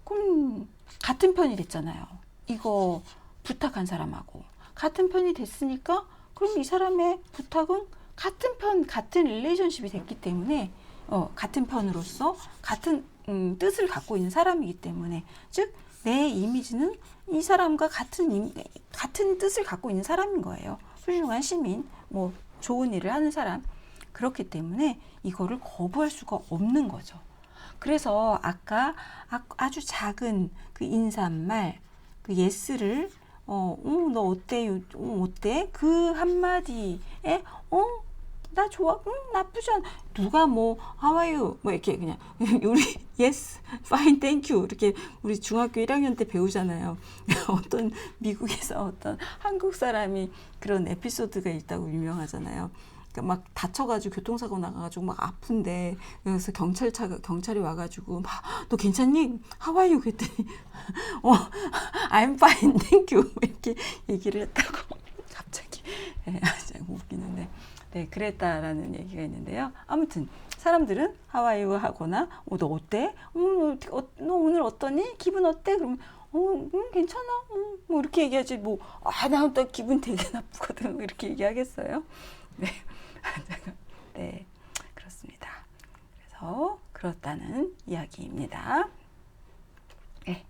그럼 같은 편이 됐잖아요. 이거 부탁한 사람하고 같은 편이 됐으니까 그럼 이 사람의 부탁은 같은 릴레이션십이 됐기 때문에 같은 편으로서 같은 뜻을 갖고 있는 사람이기 때문에 즉 내 이미지는 이 사람과 같은 뜻을 갖고 있는 사람인 거예요. 훌륭한 시민, 뭐 좋은 일을 하는 사람. 그렇기 때문에 이거를 거부할 수가 없는 거죠. 그래서 아까 아주 작은 그 인사말, 그 yes를 너 어때? 어때? 그 한마디에 나 좋아? 나쁘지 않아. 누가 뭐 how are you? 뭐 이렇게 그냥 우리 yes, fine, thank you 이렇게 우리 중학교 1학년 때 배우잖아요. 어떤 미국에서 어떤 한국 사람이 그런 에피소드가 있다고 유명하잖아요. 그러니까 막 다쳐가지고 교통사고 나가가지고 막 아픈데 그래서 경찰이 와가지고 막 너 괜찮니? How are you? 그랬더니 I'm fine, thank you 이렇게 얘기를 했다고 갑자기 웃기는데. 네, 그랬다라는 얘기가 있는데요. 아무튼 사람들은 하와이유 하거나 너 어때? 너 오늘 어떠니? 기분 어때? 그러면 괜찮아. 뭐 이렇게 얘기하지 뭐 나 기분 되게 나쁘거든. 이렇게 얘기하겠어요? 네. 네. 그렇습니다. 그래서 그렇다는 이야기입니다. 네.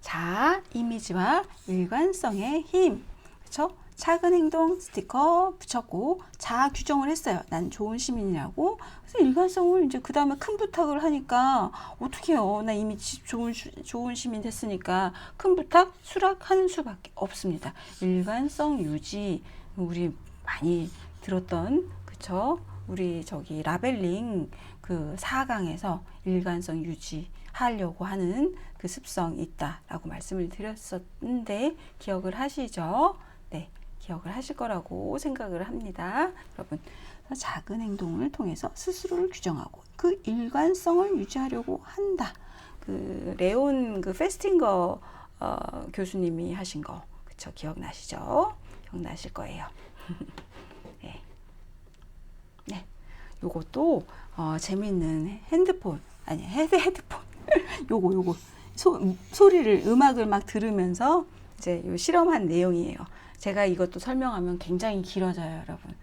자, 이미지와 일관성의 힘. 그렇죠? 작은 행동 스티커 붙였고 자아 규정을 했어요. 난 좋은 시민이라고. 그래서 일관성을 이제 그 다음에 큰 부탁을 하니까 어떻게 해요? 나 이미 좋은 시민 됐으니까 큰 부탁 수락하는 수밖에 없습니다. 일관성 유지 우리 많이 들었던 그쵸? 우리 저기 라벨링 그 4강에서 일관성 유지하려고 하는 그 습성이 있다라고 말씀을 드렸었는데 기억을 하시죠? 네. 기억을 하실 거라고 생각을 합니다. 여러분, 작은 행동을 통해서 스스로를 규정하고 그 일관성을 유지하려고 한다. 그 레온 그 페스팅거 교수님이 하신 거, 그쵸? 기억나시죠? 기억나실 거예요. 네. 네. 요것도 재밌는 헤드폰 요거 소리를 음악을 막 들으면서 이제 요 실험한 내용이에요. 제가 이것도 설명하면 굉장히 길어져요, 여러분.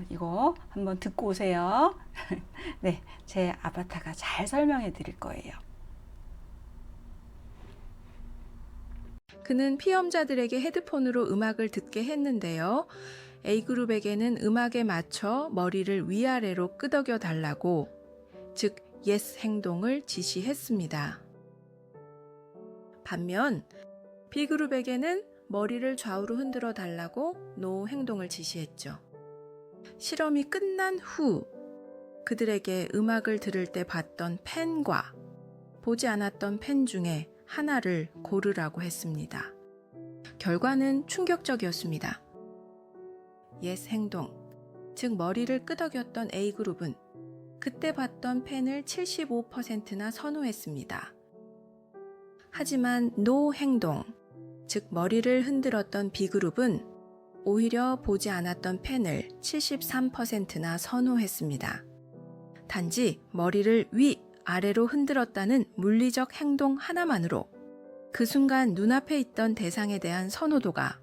이거 한번 듣고 오세요. 네, 제 아바타가 잘 설명해 드릴 거예요. 그는 피험자들에게 헤드폰으로 음악을 듣게 했는데요. A그룹에게는 음악에 맞춰 머리를 위아래로 끄덕여 달라고, 즉 yes 행동을 지시했습니다. 반면 B그룹에게는 머리를 좌우로 흔들어 달라고 no 행동을 지시했죠. 실험이 끝난 후 그들에게 음악을 들을 때 봤던 펜과 보지 않았던 펜 중에 하나를 고르라고 했습니다. 결과는 충격적이었습니다. yes 행동, 즉 머리를 끄덕였던 A그룹은 그때 봤던 펜을 75%나 선호했습니다. 하지만 노 행동, 즉 머리를 흔들었던 B그룹은 오히려 보지 않았던 펜을 73%나 선호했습니다. 단지 머리를 위, 아래로 흔들었다는 물리적 행동 하나만으로 그 순간 눈앞에 있던 대상에 대한 선호도가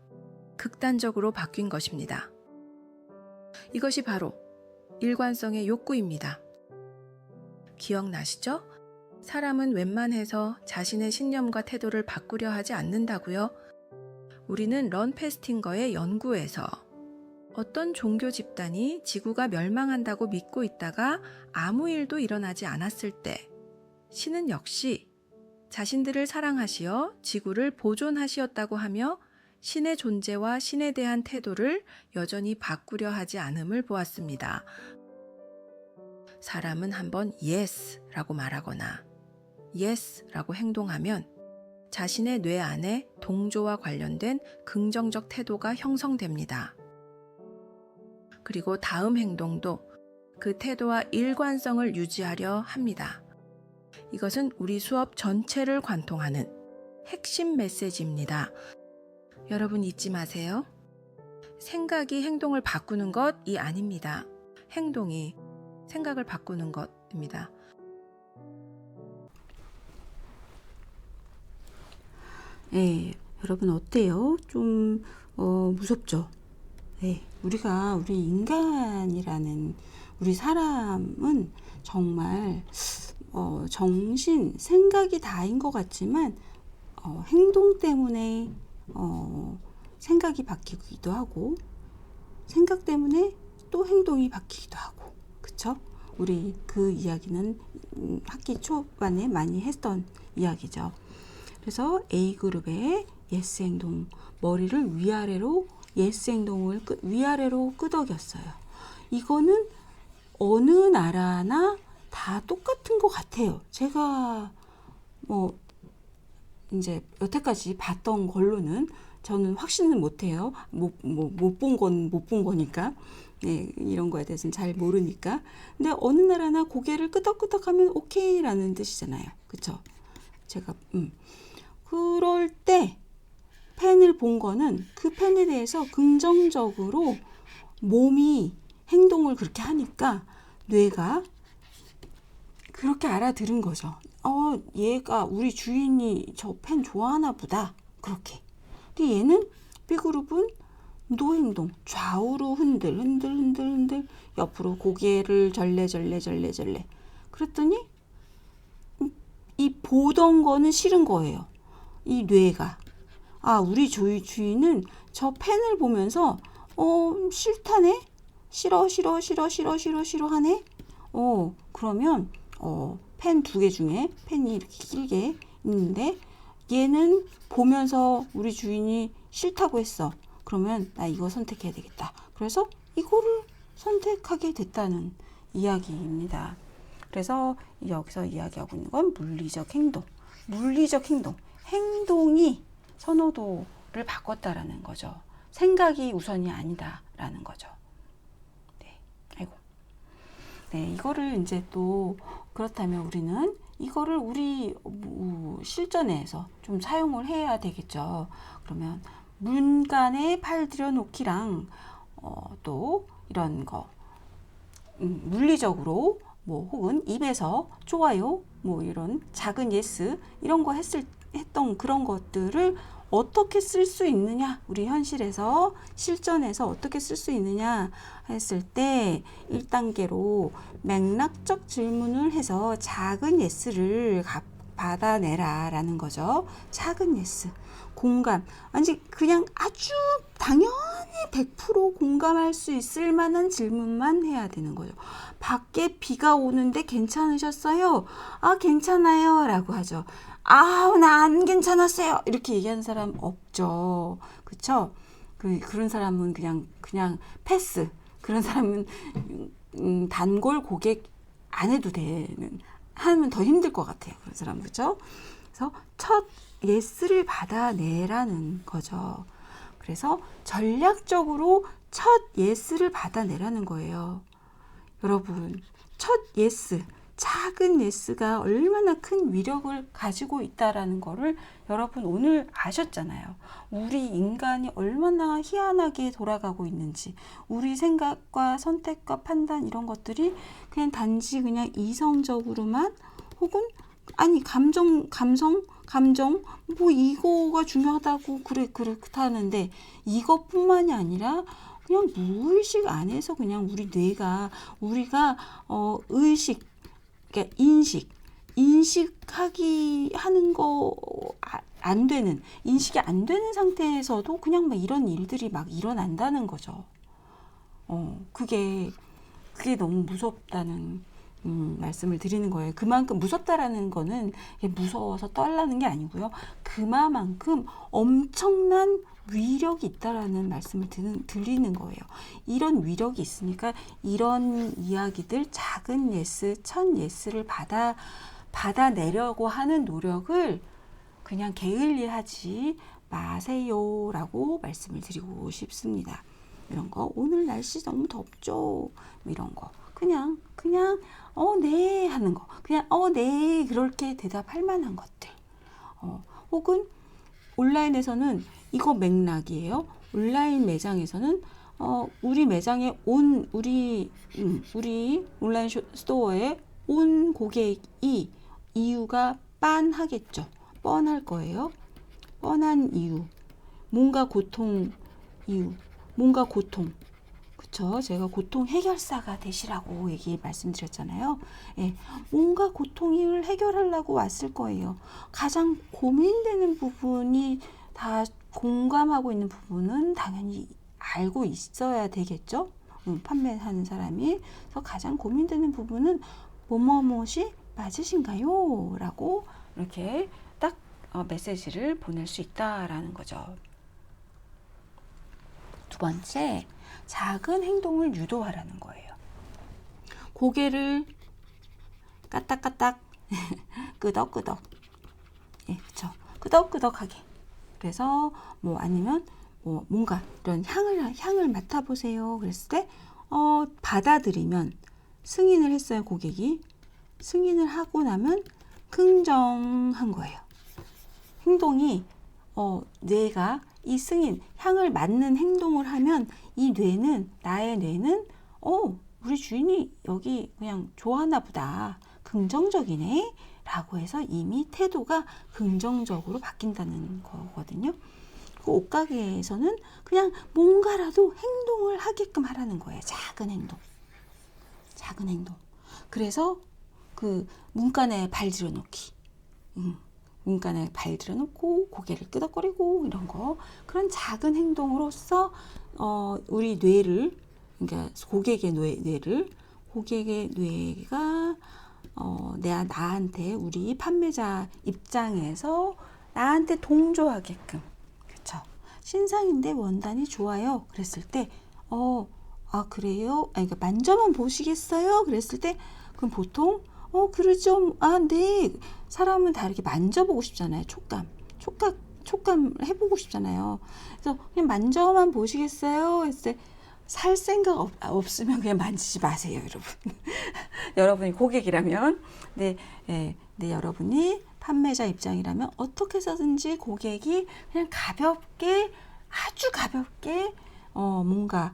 극단적으로 바뀐 것입니다. 이것이 바로 일관성의 욕구입니다. 기억나시죠? 사람은 웬만해서 자신의 신념과 태도를 바꾸려 하지 않는다고요. 우리는 런 페스팅거의 연구에서 어떤 종교 집단이 지구가 멸망한다고 믿고 있다가 아무 일도 일어나지 않았을 때 신은 역시 자신들을 사랑하시어 지구를 보존하시었다고 하며 신의 존재와 신에 대한 태도를 여전히 바꾸려 하지 않음을 보았습니다. 사람은 한번 Yes라고 말하거나 Yes라고 행동하면 자신의 뇌 안에 동조와 관련된 긍정적 태도가 형성됩니다. 그리고 다음 행동도 그 태도와 일관성을 유지하려 합니다. 이것은 우리 수업 전체를 관통하는 핵심 메시지입니다. 여러분 잊지 마세요. 생각이 행동을 바꾸는 것이 아닙니다. 행동이 생각을 바꾸는 것입니다. 네, 여러분 어때요? 좀 무섭죠? 네, 우리 인간이라는 우리 사람은 정말 정신, 생각이 다인 것 같지만 행동 때문에 생각이 바뀌기도 하고 생각 때문에 또 행동이 바뀌기도 하고 그쵸? 우리 그 이야기는 학기 초반에 많이 했던 이야기죠. 그래서 A그룹의 예스 행동, 머리를 위아래로 예스 행동을 위아래로 끄덕였어요. 이거는 어느 나라나 다 똑같은 것 같아요. 제가 이제 여태까지 봤던 걸로는 저는 확신은 못해요. 못 본 건 못 본 거니까. 네, 이런 거에 대해서는 잘 모르니까. 근데 어느 나라나 고개를 끄덕끄덕하면 오케이라는 뜻이잖아요. 그쵸? 제가 그럴 때 펜을 본 거는 그 펜에 대해서 긍정적으로 몸이 행동을 그렇게 하니까 뇌가 그렇게 알아들은 거죠. 얘가 우리 주인이 저 펜 좋아하나 보다. 그렇게. 근데 얘는 B그룹은 노 행동, 좌우로 흔들 옆으로 고개를 절레 그랬더니 이 보던 거는 싫은 거예요. 이 뇌가. 우리 주인은 저 펜을 보면서 싫다네? 싫어 하네? 그러면 펜 2개 중에 펜이 이렇게 길게 있는데 얘는 보면서 우리 주인이 싫다고 했어. 그러면 나 이거 선택해야 되겠다. 그래서 이거를 선택하게 됐다는 이야기입니다. 그래서 여기서 이야기하고 있는 건 물리적 행동. 행동이 선호도를 바꿨다라는 거죠. 생각이 우선이 아니다라는 거죠. 네, 이거를 이제 또 그렇다면 우리는 이거를 우리 실전에서 좀 사용을 해야 되겠죠. 그러면 문간에 팔 들여놓기랑 또 이런 거 물리적으로 혹은 입에서 좋아요 이런 작은 예스 이런 거 했던 그런 것들을 어떻게 쓸 수 있느냐, 우리 현실에서 실전에서 어떻게 쓸 수 있느냐 했을 때 1단계로 맥락적 질문을 해서 작은 예스를 받아내라 라는 거죠. 작은 예스, 공감, 아니 그냥 아주 당연히 100% 공감할 수 있을 만한 질문만 해야 되는 거죠. 밖에 비가 오는데 괜찮으셨어요? 괜찮아요 라고 하죠. 나 안 괜찮았어요 이렇게 얘기하는 사람 없죠. 그쵸? 그런 사람은 그냥 패스. 그런 사람은 단골 고객 안 해도 하면 더 힘들 것 같아요. 그런 사람, 그죠? 그래서 첫 예스를 받아내라는 거죠. 그래서 전략적으로 첫 예스를 받아내라는 거예요. 여러분, 첫 예스, 작은 예스가 얼마나 큰 위력을 가지고 있다라는 거를 여러분 오늘 아셨잖아요. 우리 인간이 얼마나 희한하게 돌아가고 있는지, 우리 생각과 선택과 판단 이런 것들이 그냥 단지 그냥 이성적으로만 혹은 아니 감정 뭐 이거가 중요하다고 그렇다는데 이것뿐만이 아니라 그냥 무의식 안에서 그냥 우리 뇌가 우리가 의식 그러니까 인식하기 하는 거 안 되는 인식이 안 되는 상태에서도 그냥 막 이런 일들이 막 일어난다는 거죠. 그게 너무 무섭다는 말씀을 드리는 거예요. 그만큼 무섭다라는 거는 무서워서 떨라는 게 아니고요. 그만큼 엄청난 위력이 있다라는 말씀을 드리는 거예요. 이런 위력이 있으니까 이런 이야기들 작은 예스, 첫 예스를 받아내려고 하는 노력을 그냥 게을리하지 마세요라고 말씀을 드리고 싶습니다. 이런 거 오늘 날씨 너무 덥죠? 이런 거 그냥 네 하는 거 그냥 네 그렇게 대답할 만한 것들 혹은 온라인에서는 이거 맥락이에요. 온라인 매장에서는 우리 매장에 온 우리 온라인 스토어에 온 고객이 이유가 빤하겠죠. 뻔할 거예요. 뻔한 이유, 뭔가 고통 이유, 뭔가 고통. 그쵸? 제가 고통 해결사가 되시라고 말씀드렸잖아요. 예, 뭔가 고통을 해결하려고 왔을 거예요. 가장 고민되는 부분이 다 공감하고 있는 부분은 당연히 알고 있어야 되겠죠? 판매하는 사람이. 그래서 가장 고민되는 부분은 뭐뭐뭐이 맞으신가요? 라고 이렇게 딱 메시지를 보낼 수 있다라는 거죠. 두 번째, 작은 행동을 유도하라는 거예요. 고개를 까딱까딱, 끄덕끄덕. 예, 그쵸. 끄덕끄덕하게. 그래서 아니면 뭔가 이런 향을 맡아보세요. 그랬을 때 받아들이면 승인을 했어요. 고객이. 승인을 하고 나면 긍정한 거예요. 행동이 뇌가 이 승인, 향을 맡는 행동을 하면 이 나의 뇌는 우리 주인이 여기 그냥 좋아하나 보다. 긍정적이네. 라고 해서 이미 태도가 긍정적으로 바뀐다는 거거든요. 그 옷가게에서는 그냥 뭔가라도 행동을 하게끔 하라는 거예요. 작은 행동. 그래서 그 문간에 발 들여놓기. 문간에 발 들여놓고 고개를 끄덕거리고 이런 거. 그런 작은 행동으로서 우리 뇌를 그러니까 고객의 뇌가 나한테 우리 판매자 입장에서 나한테 동조하게끔 그쵸? 신상인데 원단이 좋아요. 그랬을 때 그래요? 그러니까 만져만 보시겠어요? 그랬을 때 그럼 보통 그러죠. 네. 사람은 다 이렇게 만져보고 싶잖아요. 촉감 해보고 싶잖아요. 그래서 그냥 만져만 보시겠어요? 했을 때 살 생각 없으면 그냥 만지지 마세요, 여러분. 여러분이 고객이라면, 네, 여러분이 판매자 입장이라면 어떻게 해서든지 고객이 그냥 아주 가볍게, 뭔가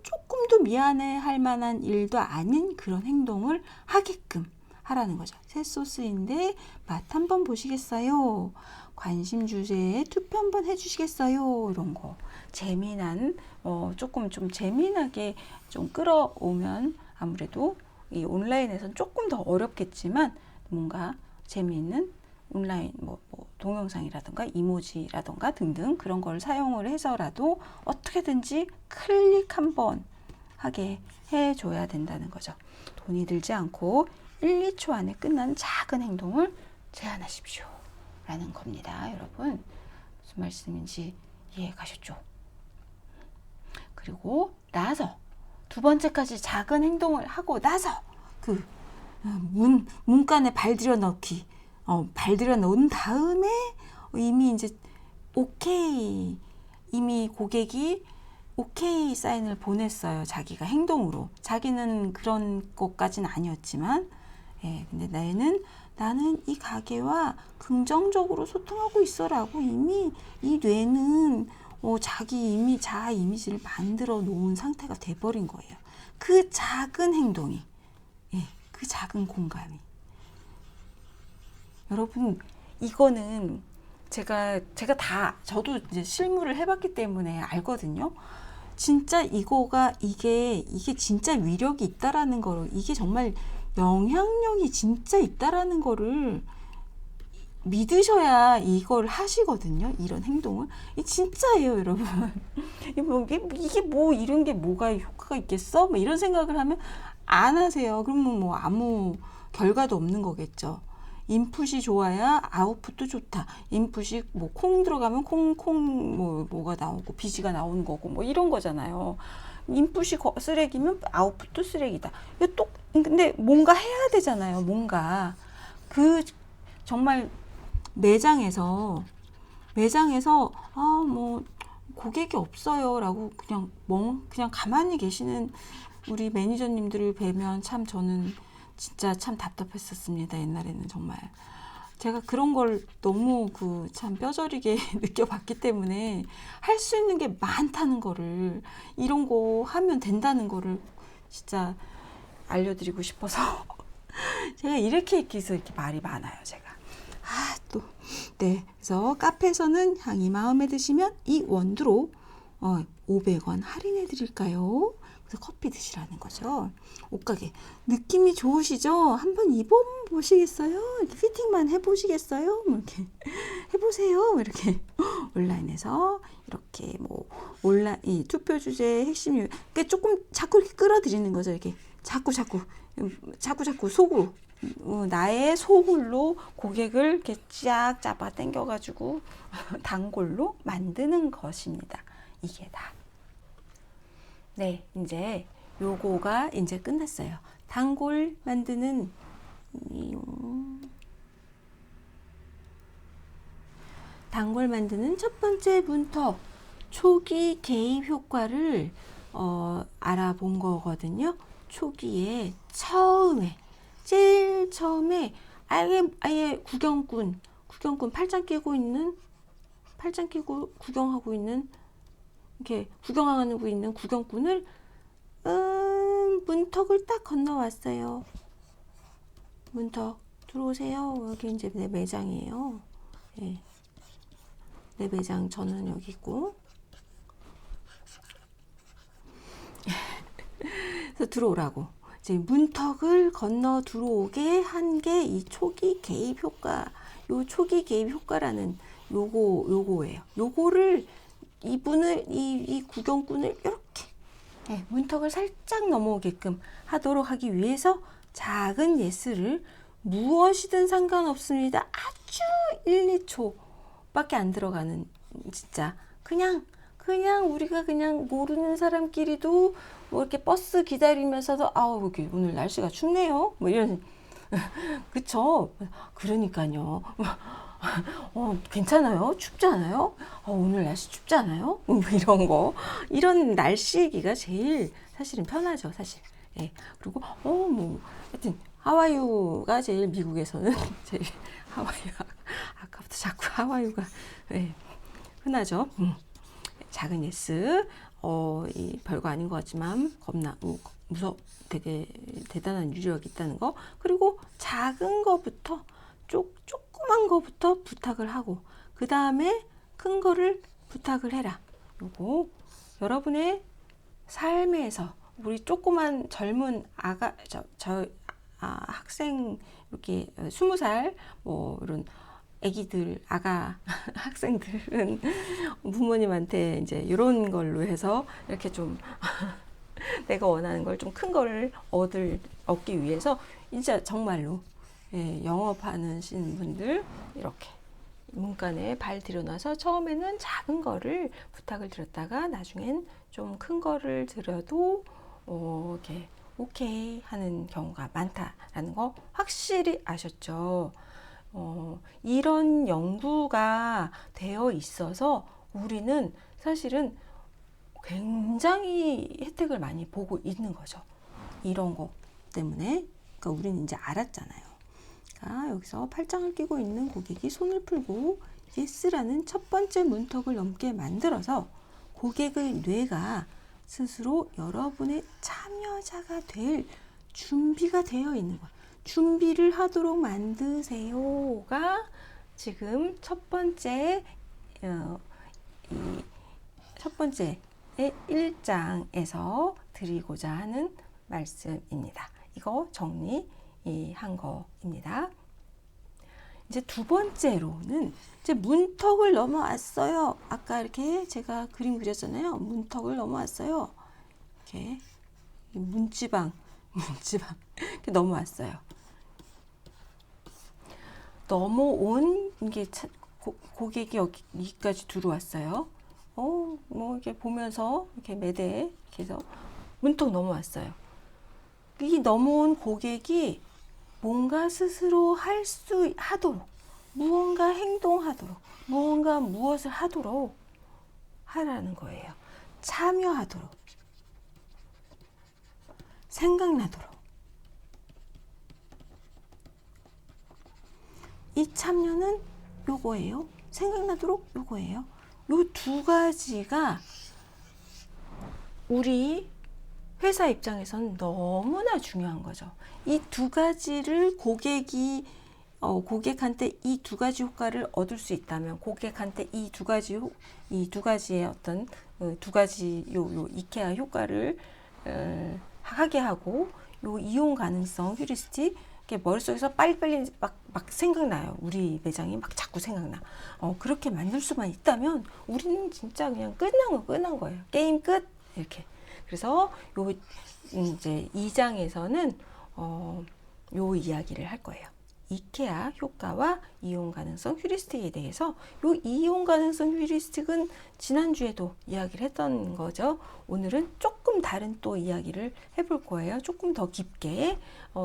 조금도 미안해할 만한 일도 아닌 그런 행동을 하게끔 하라는 거죠. 새 소스인데 맛 한번 보시겠어요? 관심 주제에 투표 한번 해주시겠어요? 이런 거. 재미난, 조금 좀 재미나게 좀 끌어오면 아무래도 이 온라인에서는 조금 더 어렵겠지만 뭔가 재미있는 온라인 동영상이라든가 이모지라든가 등등 그런 걸 사용을 해서라도 어떻게든지 클릭 한번 하게 해줘야 된다는 거죠. 돈이 들지 않고 1, 2초 안에 끝나는 작은 행동을 제안하십시오. 라는 겁니다. 여러분 무슨 말씀인지 이해 가셨죠? 그리고 나서 두 번째까지 작은 행동을 하고 나서 그 문간에 발 들여넣기 발 들여놓은 다음에 이미 이제 오케이 이미 고객이 오케이 사인을 보냈어요. 자기가 행동으로. 자기는 그런 것까지는 아니었지만, 예, 근데 나는 이 가게와 긍정적으로 소통하고 있어라고 이미 이 뇌는 자기 자아 이미지를 만들어 놓은 상태가 돼버린 거예요. 그 작은 행동이, 예, 그 작은 공감이. 여러분, 이거는 제가 저도 이제 실무를 해봤기 때문에 알거든요. 진짜 이게 진짜 위력이 있다라는 거를, 이게 정말 영향력이 진짜 있다라는 거를 믿으셔야 이걸 하시거든요. 이런 행동을. 이 진짜예요, 여러분. 이게 뭐 이런 게 뭐가 효과가 있겠어? 뭐 이런 생각을 하면 안 하세요. 그러면 뭐 아무 결과도 없는 거겠죠. 인풋이 좋아야 아웃풋도 좋다. 인풋이 뭐 콩 들어가면 뭐가 나오고 비지가 나오는 거고 뭐 이런 거잖아요. 인풋이 쓰레기면 아웃풋도 쓰레기다. 근데 뭔가 해야 되잖아요. 뭔가 정말 매장에서 뭐 고객이 없어요라고 그냥 가만히 계시는 우리 매니저님들을 뵈면 참 저는 진짜 참 답답했었습니다. 옛날에는 정말 제가 그런 걸 너무 참 뼈저리게 느껴봤기 때문에 할 수 있는 게 많다는 거를, 이런 거 하면 된다는 거를 진짜 알려드리고 싶어서 제가 이렇게 말이 많아요. 제가 네. 그래서 카페에서는 향이 마음에 드시면 이 원두로 500원 할인해 드릴까요? 그래서 커피 드시라는 거죠. 옷가게 느낌이 좋으시죠? 한번 입어보시겠어요? 이렇게 피팅만 해보시겠어요? 뭐 이렇게 해보세요. 이렇게 온라인에서 이렇게 뭐 이 투표 주제의 핵심 그러니까 조금 자꾸 이렇게 끌어들이는 거죠. 이렇게 자꾸 속으로 나의 소굴로 고객을 이렇게 쫙 잡아 당겨가지고 단골로 만드는 것입니다. 이게 다. 네, 이제 요거가 이제 끝났어요. 단골 만드는 첫 번째 문턱, 초기 개입 효과를 알아본 거거든요. 초기에 제일 처음에 아예 구경꾼 팔짱 끼고 구경하고 있는, 이렇게 구경하고 있는 구경꾼을 문턱을 딱 건너왔어요. 문턱 들어오세요. 여기 이제 내 매장이에요. 예. 내 매장 저는 여기 있고. 그래서 들어오라고. 이제 문턱을 건너 들어오게 한 게 이 초기 개입 효과. 요 초기 개입 효과라는 요거예요. 요거를 이 구경꾼을 이렇게 문턱을 살짝 넘어오게끔 하도록 하기 위해서 작은 예스를 무엇이든 상관없습니다. 아주 1, 2초 밖에 안 들어가는, 진짜 그냥 우리가 그냥 모르는 사람끼리도 뭐 이렇게 버스 기다리면서도 여기 오늘 날씨가 춥네요. 뭐 이런 그쵸? 그러니까요. 괜찮아요? 춥지 않아요? 오늘 날씨 춥지 않아요? 뭐 이런 날씨기가 제일 사실은 편하죠, 사실. 예. 그리고 뭐 하여튼 하와이유가 제일 미국에서는 제일 아까부터 자꾸 하와이유가 흔하죠. 작은 예스. 이 별거 아닌 것 같지만 되게 대단한 유리력이 있다는 거. 그리고 작은 거부터 조그만 거부터 부탁을 하고, 그 다음에 큰 거를 부탁을 해라. 요거 여러분의 삶에서 우리 조그만 젊은 학생, 이렇게 20살 뭐 이런 애기들, 아가 학생들은 부모님한테 이제 이런 걸로 해서 이렇게 좀 내가 원하는 걸 좀 큰 거를 얻기 위해서 진짜 정말로 영업하는 분들 이렇게 문간에 발 들여놔서 처음에는 작은 거를 부탁을 드렸다가 나중엔 좀 큰 거를 드려도 이렇게 오케이 하는 경우가 많다라는 거 확실히 아셨죠? 이런 연구가 되어 있어서 우리는 사실은 굉장히 혜택을 많이 보고 있는 거죠. 이런 거 때문에. 그러니까 우리는 이제 알았잖아요. 그러니까 여기서 팔짱을 끼고 있는 고객이 손을 풀고 yes라는 첫 번째 문턱을 넘게 만들어서 고객의 뇌가 스스로 여러분의 참여자가 될 준비가 되어 있는 거예요. 준비를 하도록 만드세요가 지금 첫 번째 첫 번째 1장에서 드리고자 하는 말씀입니다. 이거 정리한 거입니다. 이제 두 번째로는 이제 문턱을 넘어왔어요. 아까 이렇게 제가 그림 그렸잖아요. 문턱을 넘어왔어요. 이렇게 문지방 이렇게 넘어왔어요. 넘어온 게 고객이 여기까지 들어왔어요. 뭐 이렇게 보면서 이렇게 매대 이렇게 해서 문턱 넘어왔어요. 이 넘어온 고객이 뭔가 스스로 하도록, 무언가 행동하도록, 무엇을 하도록 하라는 거예요. 참여하도록, 생각나도록. 이 참여는 요거예요. 생각나도록 요거예요. 요 두 가지가 우리 회사 입장에서는 너무나 중요한 거죠. 이 두 가지를 고객한테 이 두 가지 효과를 얻을 수 있다면, 고객한테 이 두 가지의 어떤 두 가지 요 이케아 효과를 하게 하고, 요 이용 가능성 휴리스틱 머릿속에서 빨리빨리 막 생각나요. 우리 매장이 막 자꾸 생각나. 그렇게 만들 수만 있다면 우리는 진짜 그냥 끝난 거예요. 게임 끝. 이렇게. 그래서 요 이제 2장에서는 요 이야기를 할 거예요. 이케아 효과와 이용 가능성 휴리스틱에 대해서. 요 이용 가능성 휴리스틱은 지난주에도 이야기를 했던 거죠. 오늘은 조금 다른 또 이야기를 해볼 거예요. 조금 더 깊게.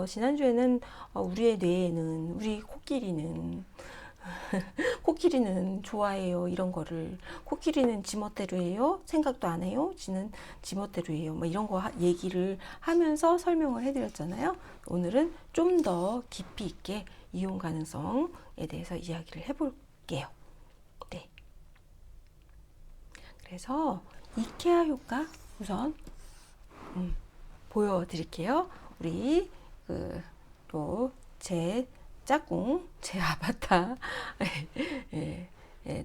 지난주에는 우리의 뇌에는, 우리 코끼리는 좋아해요. 이런 거를. 코끼리는 지멋대로 해요. 생각도 안 해요. 지는 지멋대로 해요. 뭐 이런 거 얘기를 하면서 설명을 해드렸잖아요. 오늘은 좀 더 깊이 있게 이용 가능성에 대해서 이야기를 해볼게요. 네. 그래서 이케아 효과 우선 보여드릴게요. 우리 또 제 짝꿍, 제 아바타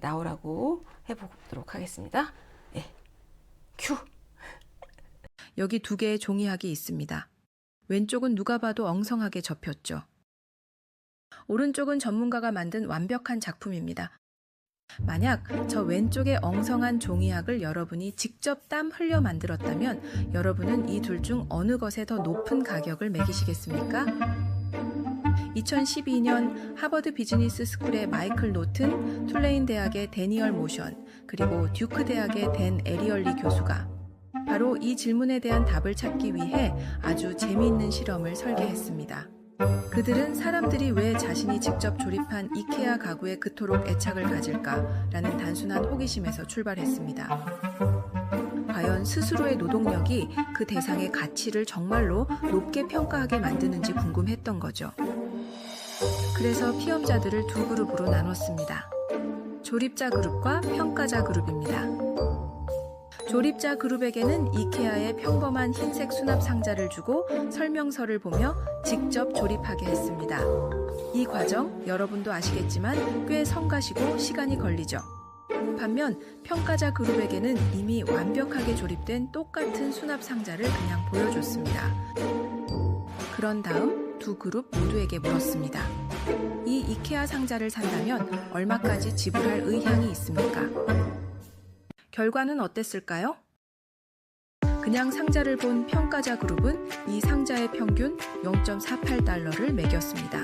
나오라고 해보도록 하겠습니다. 큐. 여기 두 개의 종이학이 있습니다. 왼쪽은 누가 봐도 엉성하게 접혔죠. 오른쪽은 전문가가 만든 완벽한 작품입니다. 만약 저 왼쪽의 엉성한 종이학을 여러분이 직접 땀 흘려 만들었다면 여러분은 이 둘 중 어느 것에 더 높은 가격을 매기시겠습니까? 2012년 하버드 비즈니스 스쿨의 마이클 노튼, 툴레인 대학의 데니얼 모션, 그리고 듀크 대학의 댄 에리얼리 교수가 바로 이 질문에 대한 답을 찾기 위해 아주 재미있는 실험을 설계했습니다. 그들은 사람들이 왜 자신이 직접 조립한 이케아 가구에 그토록 애착을 가질까라는 단순한 호기심에서 출발했습니다. 과연 스스로의 노동력이 그 대상의 가치를 정말로 높게 평가하게 만드는지 궁금했던 거죠. 그래서 피험자들을 두 그룹으로 나눴습니다. 조립자 그룹과 평가자 그룹입니다. 조립자 그룹에게는 이케아의 평범한 흰색 수납 상자를 주고 설명서를 보며 직접 조립하게 했습니다. 이 과정 여러분도 아시겠지만 꽤 성가시고 시간이 걸리죠. 반면 평가자 그룹에게는 이미 완벽하게 조립된 똑같은 수납 상자를 그냥 보여줬습니다. 그런 다음 두 그룹 모두에게 물었습니다. 이 이케아 상자를 산다면 얼마까지 지불할 의향이 있습니까? 결과는 어땠을까요? 그냥 상자를 본 평가자 그룹은 이 상자의 평균 0.48달러를 매겼습니다.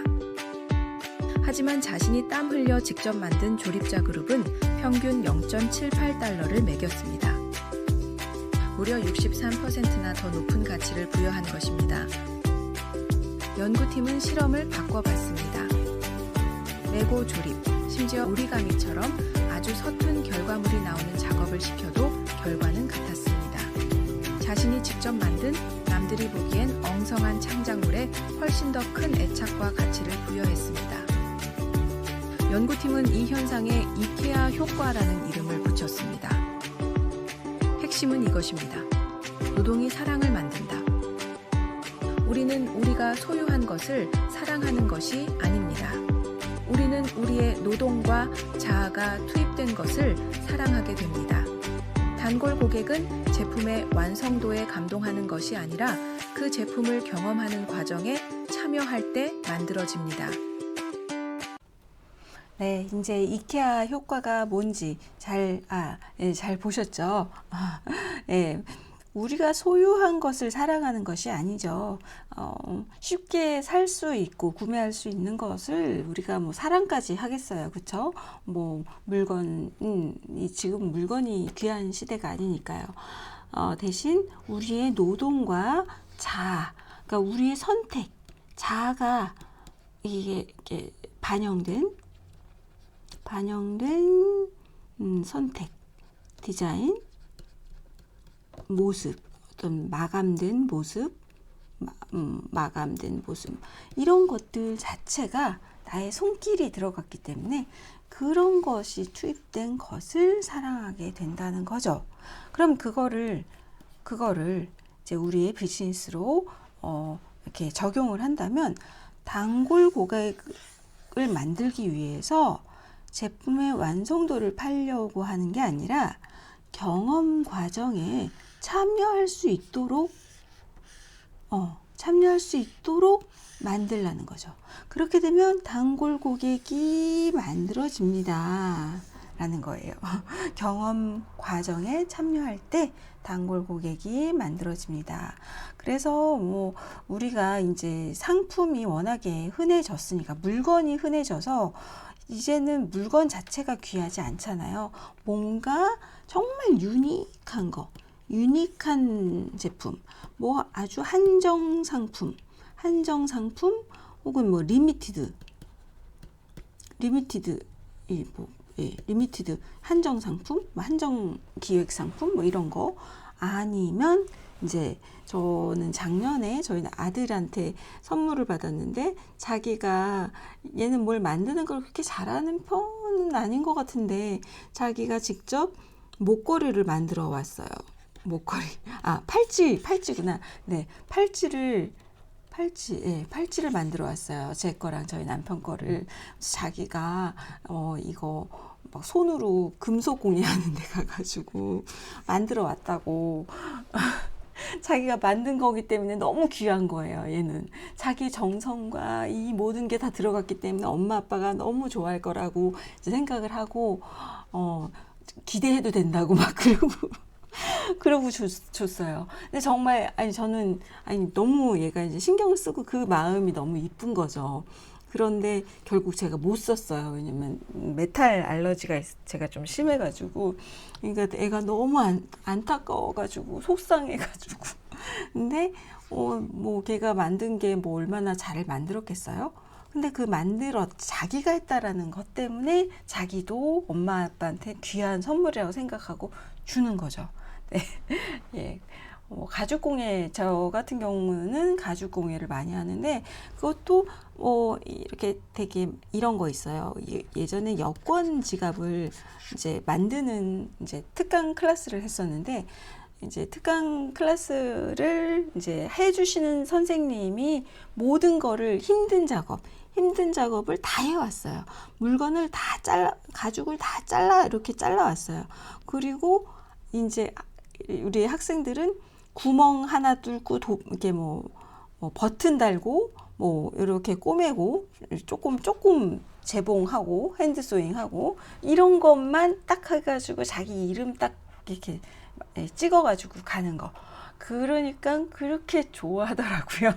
하지만 자신이 땀 흘려 직접 만든 조립자 그룹은 평균 0.78달러를 매겼습니다. 무려 63%나 더 높은 가치를 부여한 것입니다. 연구팀은 실험을 바꿔봤습니다. 레고 조립, 심지어 오리가미처럼 아주 서툰 결과물이 나오는 작업을 시켜도 결과는 같았습니다. 자신이 직접 만든 남들이 보기엔 엉성한 창작물에 훨씬 더 큰 애착과 가치를 부여했습니다. 연구팀은 이 현상에 이케아 효과라는 이름을 붙였습니다. 핵심은 이것입니다. 노동이 사랑을 만든다. 우리는 우리가 소유한 것을 사랑하는 것이 아닙니다. 우리는 우리의 노동과 자아가 투입된 것을 사랑하게 됩니다. 단골 고객은 제품의 완성도에 감동하는 것이 아니라 그 제품을 경험하는 과정에 참여할 때 만들어집니다. 네, 이제 이케아 효과가 뭔지 잘 보셨죠? 예, 우리가 소유한 것을 사랑하는 것이 아니죠. 쉽게 살 수 있고 구매할 수 있는 것을 우리가 뭐 사랑까지 하겠어요, 그렇죠? 뭐 지금 물건이 귀한 시대가 아니니까요. 대신 우리의 노동과 자아, 그러니까 우리의 선택, 자아가 이게 반영된 선택, 디자인, 모습, 어떤 마감된 모습, 이런 것들 자체가 나의 손길이 들어갔기 때문에 그런 것이 투입된 것을 사랑하게 된다는 거죠. 그럼 그거를 이제 우리의 비즈니스로 이렇게 적용을 한다면 단골 고객을 만들기 위해서 제품의 완성도를 팔려고 하는 게 아니라 경험 과정에 참여할 수 있도록 만들라는 거죠. 그렇게 되면 단골 고객이 만들어집니다. 라는 거예요. 경험 과정에 참여할 때 단골 고객이 만들어집니다. 그래서 뭐 우리가 이제 상품이 워낙에 흔해졌으니까, 물건이 흔해져서 이제는 물건 자체가 귀하지 않잖아요. 뭔가 정말 유니크한 제품, 뭐 아주 한정 상품 혹은 뭐 리미티드 한정 상품, 한정 기획 상품 뭐 이런 거, 아니면 이제 저는 작년에 저희 아들한테 선물을 받았는데, 자기가 얘는 뭘 만드는 걸 그렇게 잘하는 편은 아닌 것 같은데 자기가 직접 목걸이를 만들어 왔어요. 팔찌구나. 네, 팔찌를 만들어 왔어요. 제 거랑 저희 남편 거를. 자기가 이거 막 손으로 금속 공예하는 데 가가지고 만들어 왔다고. 자기가 만든 거기 때문에 너무 귀한 거예요. 얘는 자기 정성과 이 모든 게 다 들어갔기 때문에 엄마 아빠가 너무 좋아할 거라고 이제 생각을 하고 기대해도 된다고 막 그러고 줬어요. 근데 정말 저는 너무 얘가 이제 신경을 쓰고 그 마음이 너무 이쁜 거죠. 그런데 결국 제가 못 썼어요. 왜냐면 메탈 알러지가 제가 좀 심해가지고, 그러니까 애가 너무 안타까워가지고 속상해가지고. 근데 뭐 걔가 만든 게 뭐 얼마나 잘 만들었겠어요? 근데 자기가 했다라는 것 때문에 자기도 엄마 아빠한테 귀한 선물이라고 생각하고 주는 거죠. 네. 예. 가죽공예, 저 같은 경우는 가죽공예를 많이 하는데, 그것도 이렇게 되게 이런 거 있어요. 예전에 여권 지갑을 이제 만드는 이제 특강 클래스를 했었는데, 이제 특강 클래스를 이제 해주시는 선생님이 모든 거를 힘든 작업을 다 해왔어요. 물건을 다 가죽을 다 이렇게 잘라왔어요. 그리고 이제 우리 학생들은 구멍 하나 뚫고 이렇게 뭐 버튼 달고 뭐 이렇게 꼬매고 조금 재봉하고 핸드소잉하고 이런 것만 딱 해가지고 자기 이름 딱 이렇게 찍어가지고 가는 거. 그러니까 그렇게 좋아하더라고요.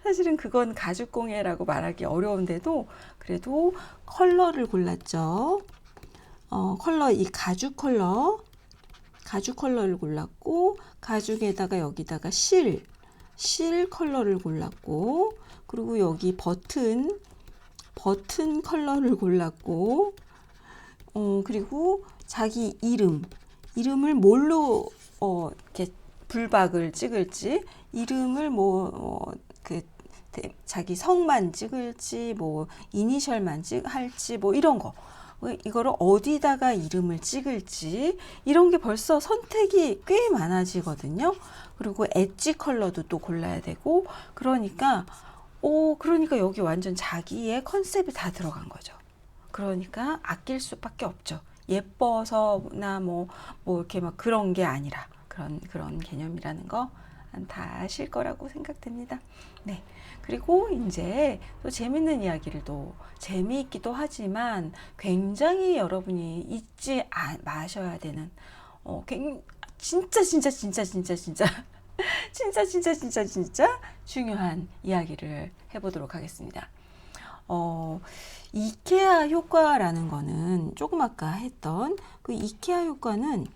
사실은 그건 가죽공예라고 말하기 어려운데도 그래도 컬러를 골랐죠. 이 가죽 컬러를 골랐고, 가죽에다가 여기다가 실 컬러를 골랐고, 그리고 여기 버튼 컬러를 골랐고, 그리고 자기 이름을 뭘로 이렇게 불박을 찍을지, 이름을 자기 성만 찍을지, 뭐 이니셜만 할지, 뭐 이런 거, 이거를 어디다가 이름을 찍을지, 이런 게 벌써 선택이 꽤 많아지거든요. 그리고 엣지 컬러도 또 골라야 되고, 그러니까 여기 완전 자기의 컨셉이 다 들어간 거죠. 그러니까 아낄 수밖에 없죠. 예뻐서나 뭐 이렇게 막 그런 게 아니라 그런 개념이라는 거 다 아실 거라고 생각됩니다. 네. 그리고 이제 또 재밌는 이야기를 또 재미있기도 하지만 굉장히 여러분이 잊지 마셔야 되는 진짜 중요한 이야기를 해보도록 하겠습니다. 이케아 효과라는 거는 조금 아까 했던 그 이케아 효과는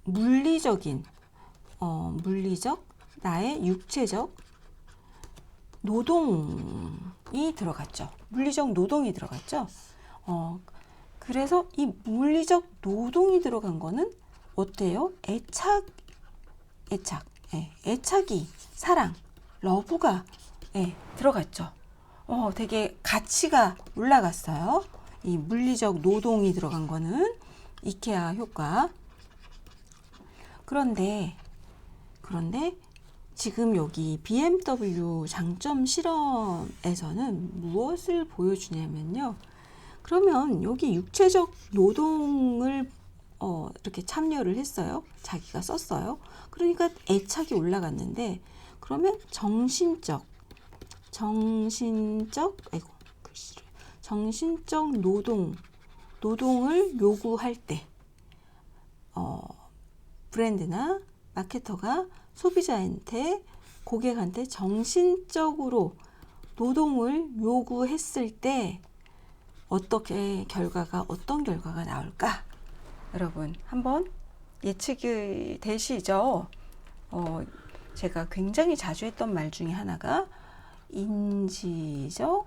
물리적 나의 육체적 노동이 들어갔죠. 물리적 노동이 들어갔죠. 그래서 이 물리적 노동이 들어간 거는 어때요? 애착이, 사랑, 러브가 들어갔죠. 되게 가치가 올라갔어요. 이 물리적 노동이 들어간 거는 이케아 효과. 그런데 지금 여기 BMW 장점 실험에서는 무엇을 보여주냐면요. 그러면 여기 육체적 노동을 이렇게 참여를 했어요. 자기가 썼어요. 그러니까 애착이 올라갔는데, 그러면 정신적 노동을 요구할 때 브랜드나 마케터가 소비자한테, 고객한테 정신적으로 노동을 요구했을 때 어떤 결과가 나올까? 여러분 한번 예측이 되시죠? 제가 굉장히 자주 했던 말 중에 하나가 인지적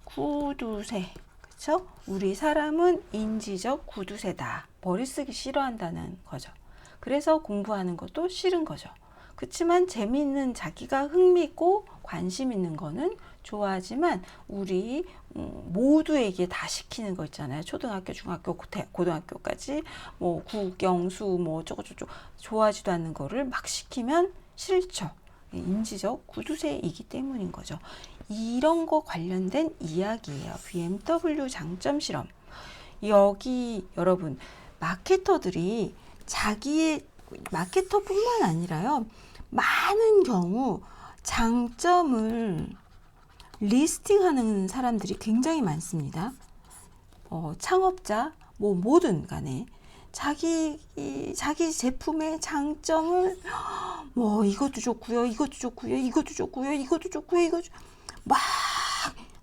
구두쇠. 그렇죠? 우리 사람은 인지적 구두쇠다. 머리 쓰기 싫어한다는 거죠. 그래서 공부하는 것도 싫은 거죠. 그렇지만 재미있는, 자기가 흥미있고 관심 있는 거는 좋아하지만 우리 모두에게 다 시키는 거 있잖아요. 초등학교, 중학교, 고등학교까지 뭐 국영수 뭐 어쩌고저쩌고 좋아하지도 않는 거를 막 시키면 싫죠. 인지적 구두쇠이기 때문인 거죠. 이런 거 관련된 이야기예요. BMW 장점 실험. 여기 여러분 마케터들이 자기의 마케터뿐만 아니라요, 많은 경우 장점을 리스팅하는 사람들이 굉장히 많습니다. 창업자 뭐든 간에 자기 제품의 장점을 이것도 좋고요, 막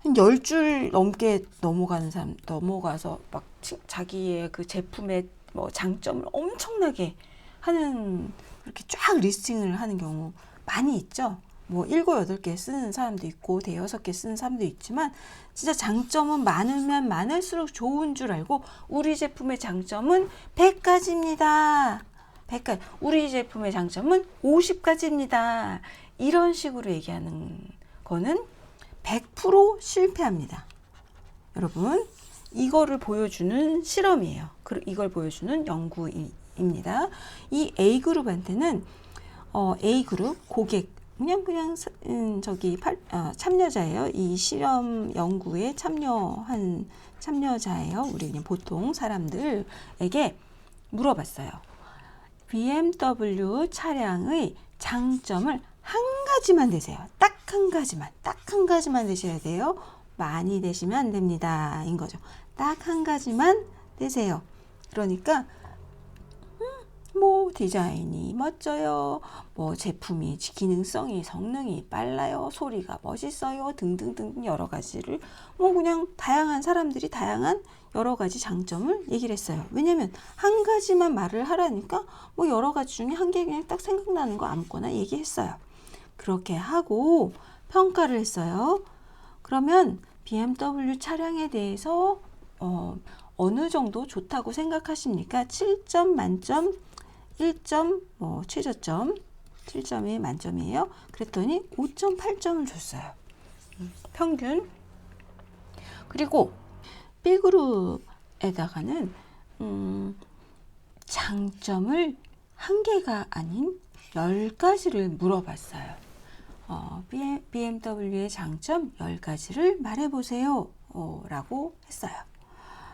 한 10줄 넘게 넘어가서 막 자기의 그 제품의 장점을 엄청나게 하는, 그렇게 쫙 리스팅을 하는 경우 많이 있죠. 7, 8개 쓰는 사람도 있고 6개 쓰는 사람도 있지만, 진짜 장점은 많으면 많을수록 좋은 줄 알고, 우리 제품의 장점은 100가지입니다. 우리 제품의 장점은 50가지입니다. 이런 식으로 얘기하는 거는 100% 실패합니다. 여러분, 이거를 보여주는 실험이에요. 이걸 보여주는 연구입니다. 이 A그룹한테는 A그룹 고객, 그냥 참여자예요. 이 실험 연구에 참여한 참여자예요. 우리 그냥 보통 사람들에게 물어봤어요. BMW 차량의 장점을 한 가지만 대세요. 딱 한 가지만 대셔야 돼요. 많이 대시면 안 됩니다. 인 거죠. 딱 한 가지만 대세요. 그러니까 디자인이 멋져요. 제품이 기능성이, 성능이 빨라요. 소리가 멋있어요. 등등등 여러 가지를 그냥 다양한 사람들이 다양한 여러 가지 장점을 얘기를 했어요. 왜냐면 한 가지만 말을 하라니까 여러 가지 중에 한 개 그냥 딱 생각나는 거 아무거나 얘기했어요. 그렇게 하고 평가를 했어요. 그러면 BMW 차량에 대해서 어느 정도 좋다고 생각하십니까? 7점 만점 1점 뭐 최저점 7점이 만점이에요. 그랬더니 5.8점을 줬어요. 평균. 그리고 B그룹에다가는 장점을 한 개가 아닌 10가지를 물어봤어요. BMW의 장점 10가지를 말해보세요. 라고 했어요.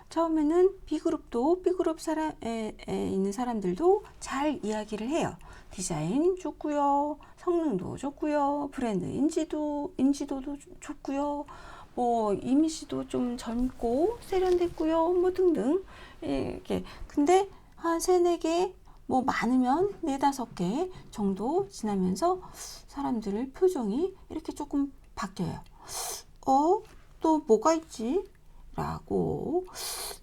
처음에는 B그룹도 B그룹 에 있는 사람들도 잘 이야기를 해요. 디자인 좋고요. 성능도 좋고요. 브랜드 인지도도 좋고요. 뭐 이미지도 좀 젊고 세련됐고요. 뭐 등등. 이렇게. 근데 한 3, 4개 뭐 많으면 4, 5개 정도 지나면서 사람들의 표정이 이렇게 조금 바뀌어요. 또 뭐가 있지? 라고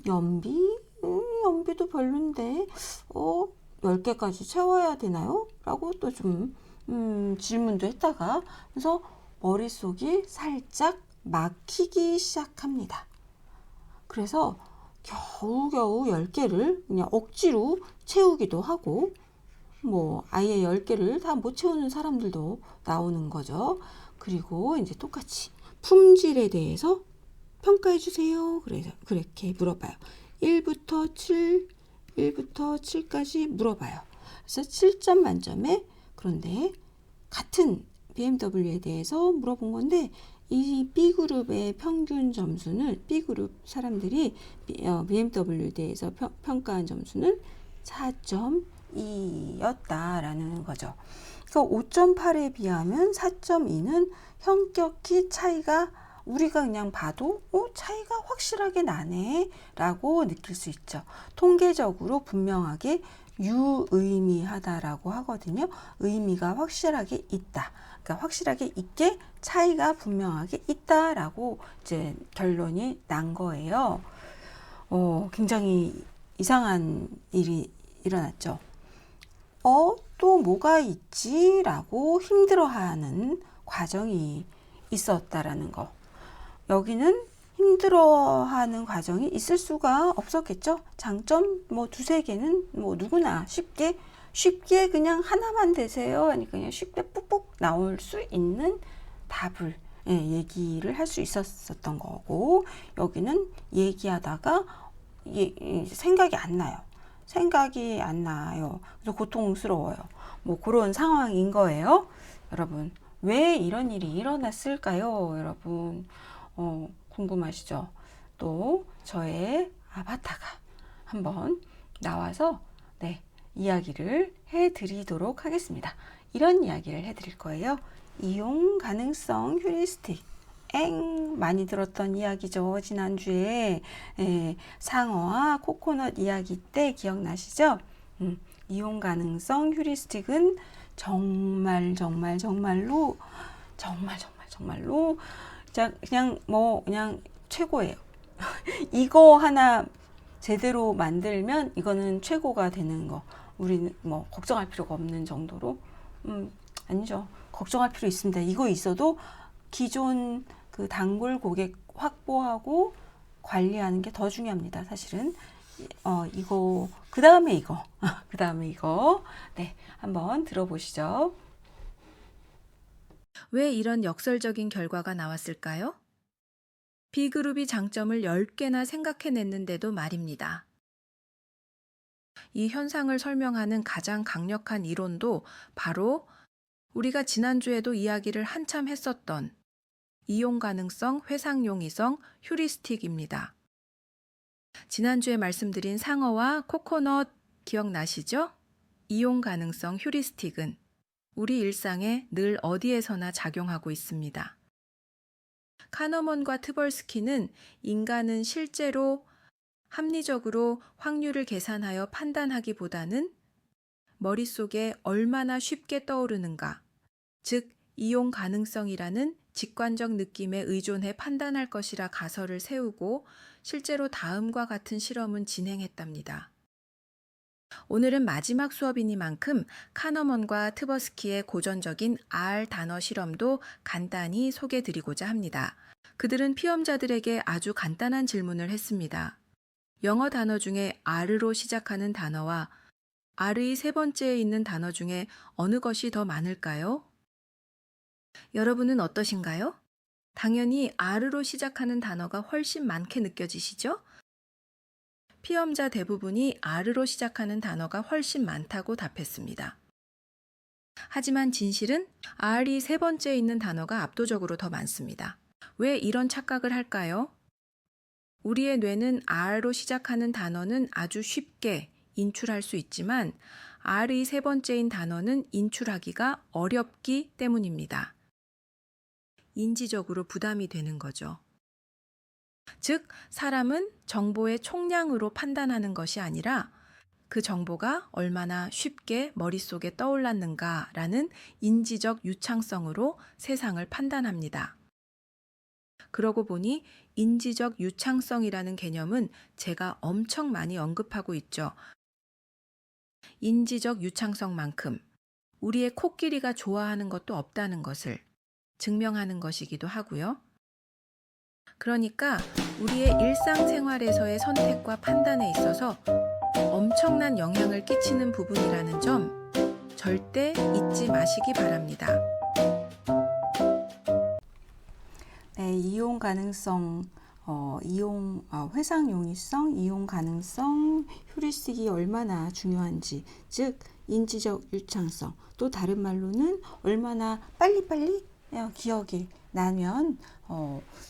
연비도 별론데 10개까지 채워야 되나요? 라고 또 좀 질문도 했다가 그래서 머릿속이 살짝 막히기 시작합니다. 그래서 겨우겨우 10개를 그냥 억지로 채우기도 하고 뭐 아예 10개를 다 못 채우는 사람들도 나오는 거죠. 그리고 이제 똑같이 품질에 대해서 평가해 주세요. 그래서 그렇게 물어봐요. 1부터 7까지 물어봐요. 그래서 7점 만점에 그런데 같은 BMW에 대해서 물어본 건데 이 B그룹의 평균 점수는 B그룹 사람들이 BMW에 대해서 평가한 점수는 4.2였다라는 거죠. 그래서 5.8에 비하면 4.2는 현격히 차이가 우리가 그냥 봐도 차이가 확실하게 나네 라고 느낄 수 있죠. 통계적으로 분명하게 유의미하다라고 하거든요. 의미가 확실하게 있다. 그러니까 확실하게 있게 차이가 분명하게 있다라고 이제 결론이 난 거예요. 굉장히 이상한 일이 일어났죠. 또 뭐가 있지? 라고 힘들어하는 과정이 있었다라는 거. 여기는 힘들어하는 과정이 있을 수가 없었겠죠. 장점 뭐 2, 3개는 뭐 누구나 쉽게 그냥 하나만 되세요. 하니까 그냥 쉽게 뿍뿍 나올 수 있는 답을 얘기를 할 수 있었던 거고 여기는 얘기하다가 생각이 안 나요. 그래서 고통스러워요. 뭐 그런 상황인 거예요. 여러분 왜 이런 일이 일어났을까요? 여러분 궁금하시죠? 또 저의 아바타가 한번 나와서 이야기를 해드리도록 하겠습니다. 이런 이야기를 해드릴 거예요. 이용 가능성 휴리스틱. 많이 들었던 이야기죠. 지난주에 상어와 코코넛 이야기 때 기억나시죠? 이용 가능성 휴리스틱은 정말로 그냥 최고예요. 이거 하나 제대로 만들면 이거는 최고가 되는 거. 우리는 뭐 걱정할 필요가 없는 정도로 아니죠. 걱정할 필요 있습니다. 이거 있어도 기존 그 단골 고객 확보하고 관리하는 게 더 중요합니다. 사실은 이거 그 다음에 이거 한번 들어보시죠. 왜 이런 역설적인 결과가 나왔을까요? B그룹이 장점을 10개나 생각해냈는데도 말입니다. 이 현상을 설명하는 가장 강력한 이론도 바로 우리가 지난주에도 이야기를 한참 했었던 이용 가능성, 회상용이성, 휴리스틱입니다. 지난주에 말씀드린 상어와 코코넛 기억나시죠? 이용 가능성 휴리스틱은 우리 일상에 늘 어디에서나 작용하고 있습니다. 카너먼과 트벌스키는 인간은 실제로 합리적으로 확률을 계산하여 판단하기보다는 머릿속에 얼마나 쉽게 떠오르는가, 즉 이용 가능성이라는 직관적 느낌에 의존해 판단할 것이라 가설을 세우고 실제로 다음과 같은 실험은 진행했답니다. 오늘은 마지막 수업이니만큼 카너먼과 트버스키의 고전적인 R 단어 실험도 간단히 소개드리고자 합니다. 그들은 피험자들에게 아주 간단한 질문을 했습니다. 영어 단어 중에 R로 시작하는 단어와 R의 세 번째에 있는 단어 중에 어느 것이 더 많을까요? 여러분은 어떠신가요? 당연히 R로 시작하는 단어가 훨씬 많게 느껴지시죠? 피험자 대부분이 R로 시작하는 단어가 훨씬 많다고 답했습니다. 하지만 진실은 R이 세 번째에 있는 단어가 압도적으로 더 많습니다. 왜 이런 착각을 할까요? 우리의 뇌는 R로 시작하는 단어는 아주 쉽게 인출할 수 있지만 R이 세 번째인 단어는 인출하기가 어렵기 때문입니다. 인지적으로 부담이 되는 거죠. 즉, 사람은 정보의 총량으로 판단하는 것이 아니라 그 정보가 얼마나 쉽게 머릿속에 떠올랐는가라는 인지적 유창성으로 세상을 판단합니다. 그러고 보니 인지적 유창성이라는 개념은 제가 엄청 많이 언급하고 있죠. 인지적 유창성만큼 우리의 코끼리가 좋아하는 것도 없다는 것을 증명하는 것이기도 하고요. 그러니까 우리의 일상생활에서의 선택과 판단에 있어서 엄청난 영향을 끼치는 부분이라는 점 절대 잊지 마시기 바랍니다. 네, 이용 가능성, 회상 용이성, 이용 가능성, 효리식이 얼마나 중요한지, 즉 인지적 유창성, 또 다른 말로는 얼마나 빨리빨리 기억이 나면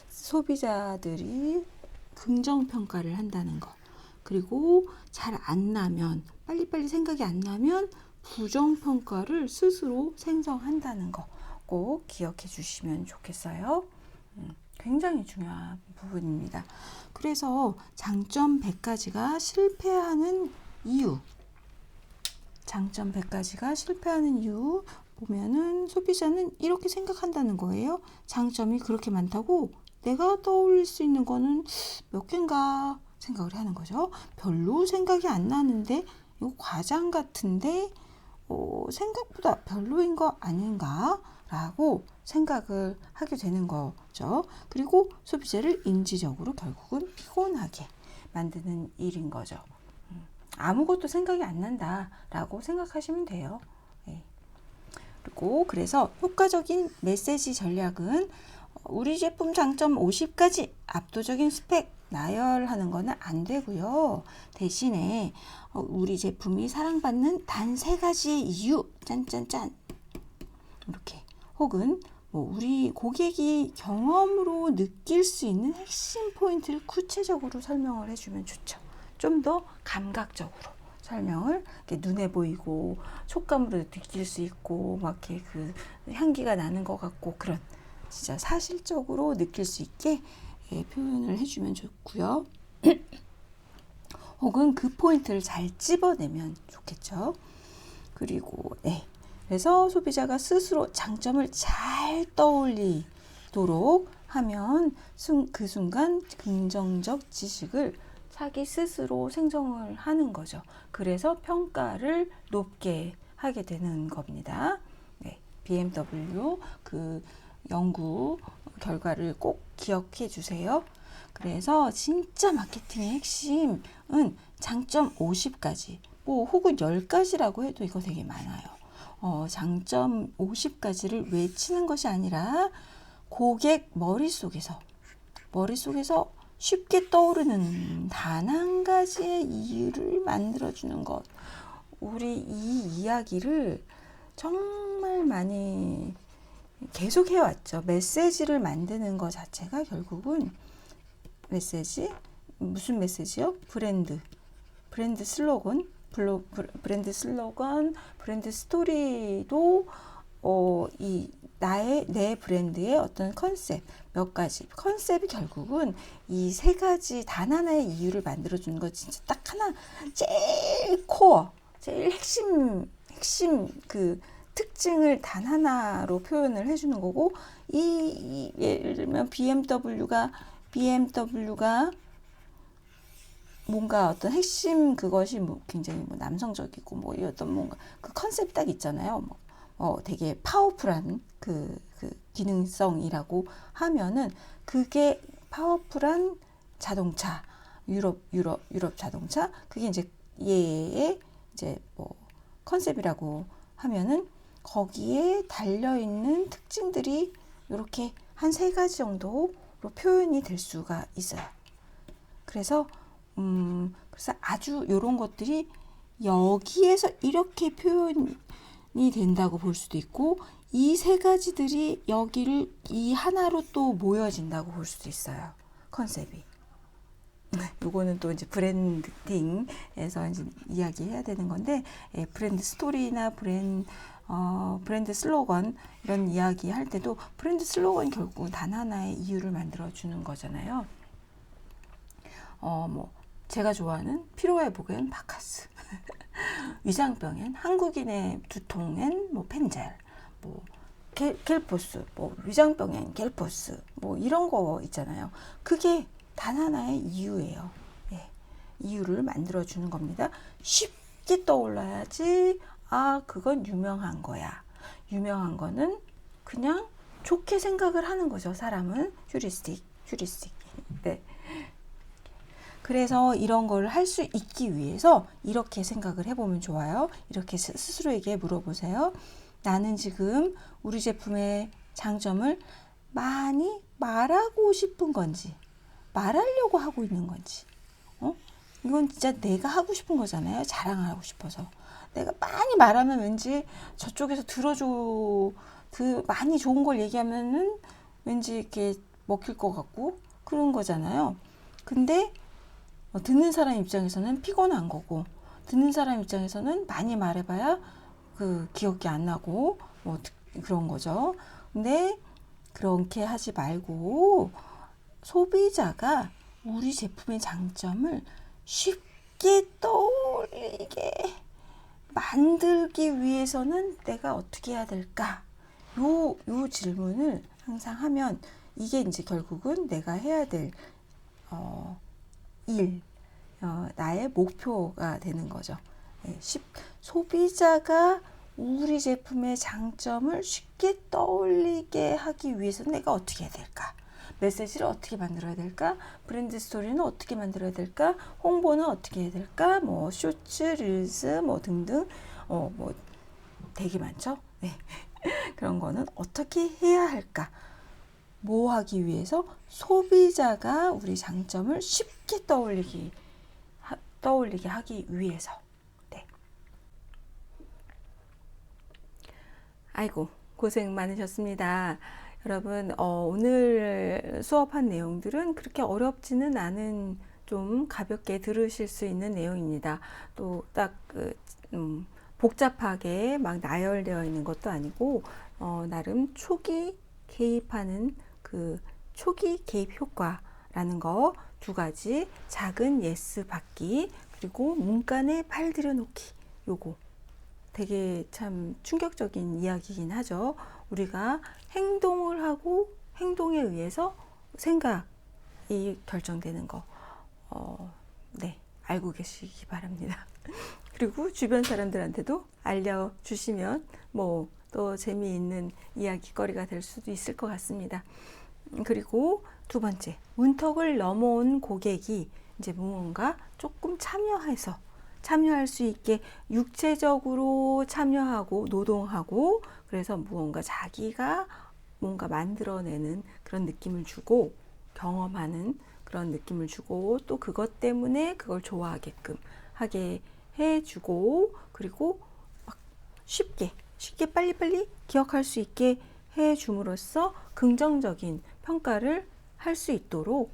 소비자들이 긍정평가를 한다는 것, 그리고 잘 안 나면, 빨리빨리 생각이 안 나면 부정평가를 스스로 생성한다는 거 꼭 기억해 주시면 좋겠어요. 굉장히 중요한 부분입니다. 그래서 장점 100가지가 실패하는 이유, 장점 100가지가 실패하는 이유 보면은 소비자는 이렇게 생각한다는 거예요. 장점이 그렇게 많다고 내가 떠올릴 수 있는 거는 몇 개인가 생각을 하는 거죠. 별로 생각이 안 나는데 이거 과장 같은데 생각보다 별로인 거 아닌가? 라고 생각을 하게 되는 거죠. 그리고 소비자를 인지적으로 결국은 피곤하게 만드는 일인 거죠. 아무것도 생각이 안 난다 라고 생각하시면 돼요. 네. 그리고 그래서 효과적인 메시지 전략은 우리 제품 장점 50가지 압도적인 스펙 나열하는 거는 안 되고요. 대신에 우리 제품이 사랑받는 단 3가지의 이유 짠짠짠 이렇게, 혹은 우리 고객이 경험으로 느낄 수 있는 핵심 포인트를 구체적으로 설명을 해주면 좋죠. 좀 더 감각적으로 설명을, 이렇게 눈에 보이고 촉감으로 느낄 수 있고 막 이렇게 그 향기가 나는 것 같고 그런 진짜 사실적으로 느낄 수 있게 표현을 해주면 좋고요. 혹은 그 포인트를 잘 찝어내면 좋겠죠. 그리고 그래서 소비자가 스스로 장점을 잘 떠올리도록 하면 그 순간 긍정적 지식을 자기 스스로 생성을 하는 거죠. 그래서 평가를 높게 하게 되는 겁니다. BMW 그 연구 결과를 꼭 기억해 주세요. 그래서 진짜 마케팅의 핵심은 장점 50가지, 혹은 10가지라고 해도 이거 되게 많아요. 장점 50가지를 외치는 것이 아니라 고객 머릿속에서 쉽게 떠오르는 단 한 가지의 이유를 만들어주는 것. 우리 이 이야기를 정말 많이 계속 해왔죠. 메시지를 만드는 것 자체가 결국은 무슨 메시지요? 브랜드 슬로건, 브랜드 스토리도 내 브랜드의 어떤 컨셉, 몇 가지 컨셉이 결국은 이 3가지 단 하나의 이유를 만들어주는 거, 진짜 딱 하나, 제일 코어, 제일 핵심 그 특징을 단 하나로 표현을 해주는 거고, 예를 들면 BMW가 뭔가 어떤 핵심 그것이 굉장히 남성적이고 이 어떤 뭔가 그 컨셉 딱 있잖아요. 되게 파워풀한 그 기능성이라고 하면은 그게 파워풀한 자동차, 유럽 자동차, 그게 이제 얘의 이제 뭐 컨셉이라고 하면은 거기에 달려있는 특징들이 이렇게 한 3가지 정도로 표현이 될 수가 있어요. 그래서 아주 이런 것들이 여기에서 이렇게 표현이 된다고 볼 수도 있고, 이 3가지들이 여기를 이 하나로 또 모여진다고 볼 수도 있어요. 컨셉이. 요거는 또 이제 브랜딩에서 이제 이야기해야 되는 건데, 브랜드 스토리나 브랜드 슬로건 이런 이야기 할 때도 브랜드 슬로건이 결국 단 하나의 이유를 만들어 주는 거잖아요. 뭐 제가 좋아하는 피로회복엔 바카스, 위장병엔 한국인의 두통엔 뭐 펜젤, 뭐 겔포스, 뭐 위장병엔 겔포스, 뭐 이런 거 있잖아요. 그게 단 하나의 이유예요. 예, 이유를 만들어 주는 겁니다. 쉽게 떠올라야지, 아, 그건 유명한 거야. 유명한 거는 그냥 좋게 생각을 하는 거죠. 사람은 휴리스틱. 네. 그래서 이런 걸 할 수 있기 위해서 이렇게 생각을 해보면 좋아요. 이렇게 스스로에게 물어보세요. 나는 지금 우리 제품의 장점을 많이 말하고 싶은 건지, 말하려고 하고 있는 건지, 이건 진짜 내가 하고 싶은 거잖아요. 자랑하고 싶어서. 내가 많이 말하면 왠지 저쪽에서 들어줘, 많이 좋은 걸 얘기하면은 왠지 이렇게 먹힐 것 같고 그런 거잖아요. 근데 듣는 사람 입장에서는 피곤한 거고, 듣는 사람 입장에서는 많이 말해봐야 그 기억이 안 나고 뭐 그런 거죠. 근데 그렇게 하지 말고 소비자가 우리 제품의 장점을 쉽게 떠올리게 만들기 위해서는 내가 어떻게 해야 될까? 요 질문을 항상 하면 이게 이제 결국은 내가 해야 될 나의 목표가 되는 거죠. 소비자가 우리 제품의 장점을 쉽게 떠올리게 하기 위해서 내가 어떻게 해야 될까? 메시지를 어떻게 만들어야 될까? 브랜드 스토리는 어떻게 만들어야 될까? 홍보는 어떻게 해야 될까? 뭐 쇼츠, 릴스 뭐 등등 뭐 되게 많죠. 네. 그런 거는 어떻게 해야 할까? 뭐 하기 위해서? 소비자가 우리 장점을 쉽게 떠올리게 하기 위해서. 네. 아이고, 고생 많으셨습니다. 여러분, 오늘 수업한 내용들은 그렇게 어렵지는 않은, 좀 가볍게 들으실 수 있는 내용입니다. 또 딱 복잡하게 막 나열되어 있는 것도 아니고, 나름 초기 개입하는 그 초기 개입 효과라는 거 2가지, 작은 예스 받기, 그리고 문간에 팔 들여놓기, 요거 되게 참 충격적인 이야기긴 하죠. 우리가 행동을 하고 행동에 의해서 생각이 결정되는 거, 네, 알고 계시기 바랍니다. 그리고 주변 사람들한테도 알려주시면 뭐 또 재미있는 이야기거리가 될 수도 있을 것 같습니다. 그리고 2번째, 문턱을 넘어온 고객이 이제 무언가 조금 참여할 수 있게 육체적으로 참여하고 노동하고, 그래서 무언가 자기가 뭔가 만들어내는 그런 느낌을 주고, 경험하는 그런 느낌을 주고, 또 그것 때문에 그걸 좋아하게끔 하게 해주고, 그리고 막 쉽게 빨리빨리 기억할 수 있게 해줌으로써 긍정적인 평가를 할 수 있도록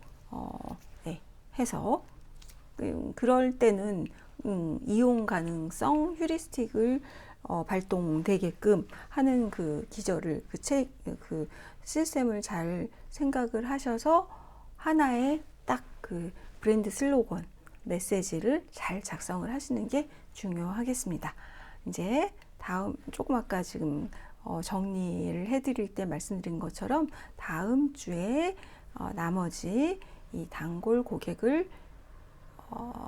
네, 해서 그럴 때는 이용 가능성 휴리스틱을 발동되게끔 하는 그 기저를, 그 시스템을 잘 생각을 하셔서 하나의 딱 그 브랜드 슬로건 메시지를 잘 작성을 하시는 게 중요하겠습니다. 이제 다음, 조금 아까 지금 정리를 해드릴 때 말씀드린 것처럼 다음 주에 나머지 이 단골 고객을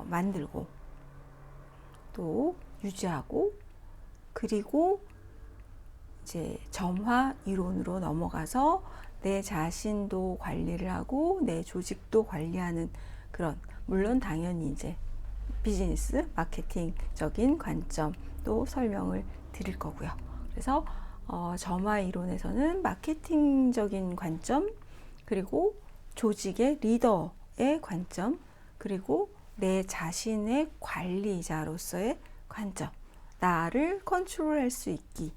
만들고 또 유지하고, 그리고 이제 점화 이론으로 넘어가서 내 자신도 관리를 하고 내 조직도 관리하는 그런, 물론 당연히 이제 비즈니스 마케팅적인 관점도 설명을 드릴 거고요. 그래서 점화 이론에서는 마케팅적인 관점, 그리고 조직의 리더의 관점, 그리고 내 자신의 관리자로서의 관점, 나를 컨트롤할 수 있기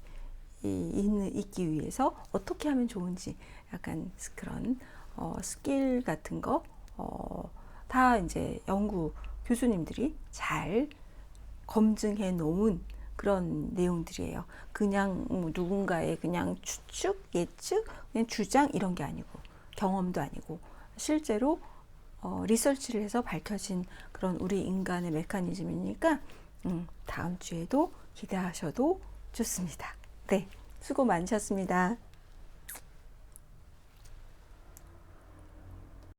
위해서 어떻게 하면 좋은지 약간 그런 스킬 같은 거 다 이제 연구 교수님들이 잘 검증해 놓은 그런 내용들이에요. 그냥 누군가의 그냥 추측, 예측, 그냥 주장 이런 게 아니고, 경험도 아니고, 실제로 리서치를 해서 밝혀진 그런 우리 인간의 메커니즘이니까 다음 주에도 기대하셔도 좋습니다. 네, 수고 많으셨습니다.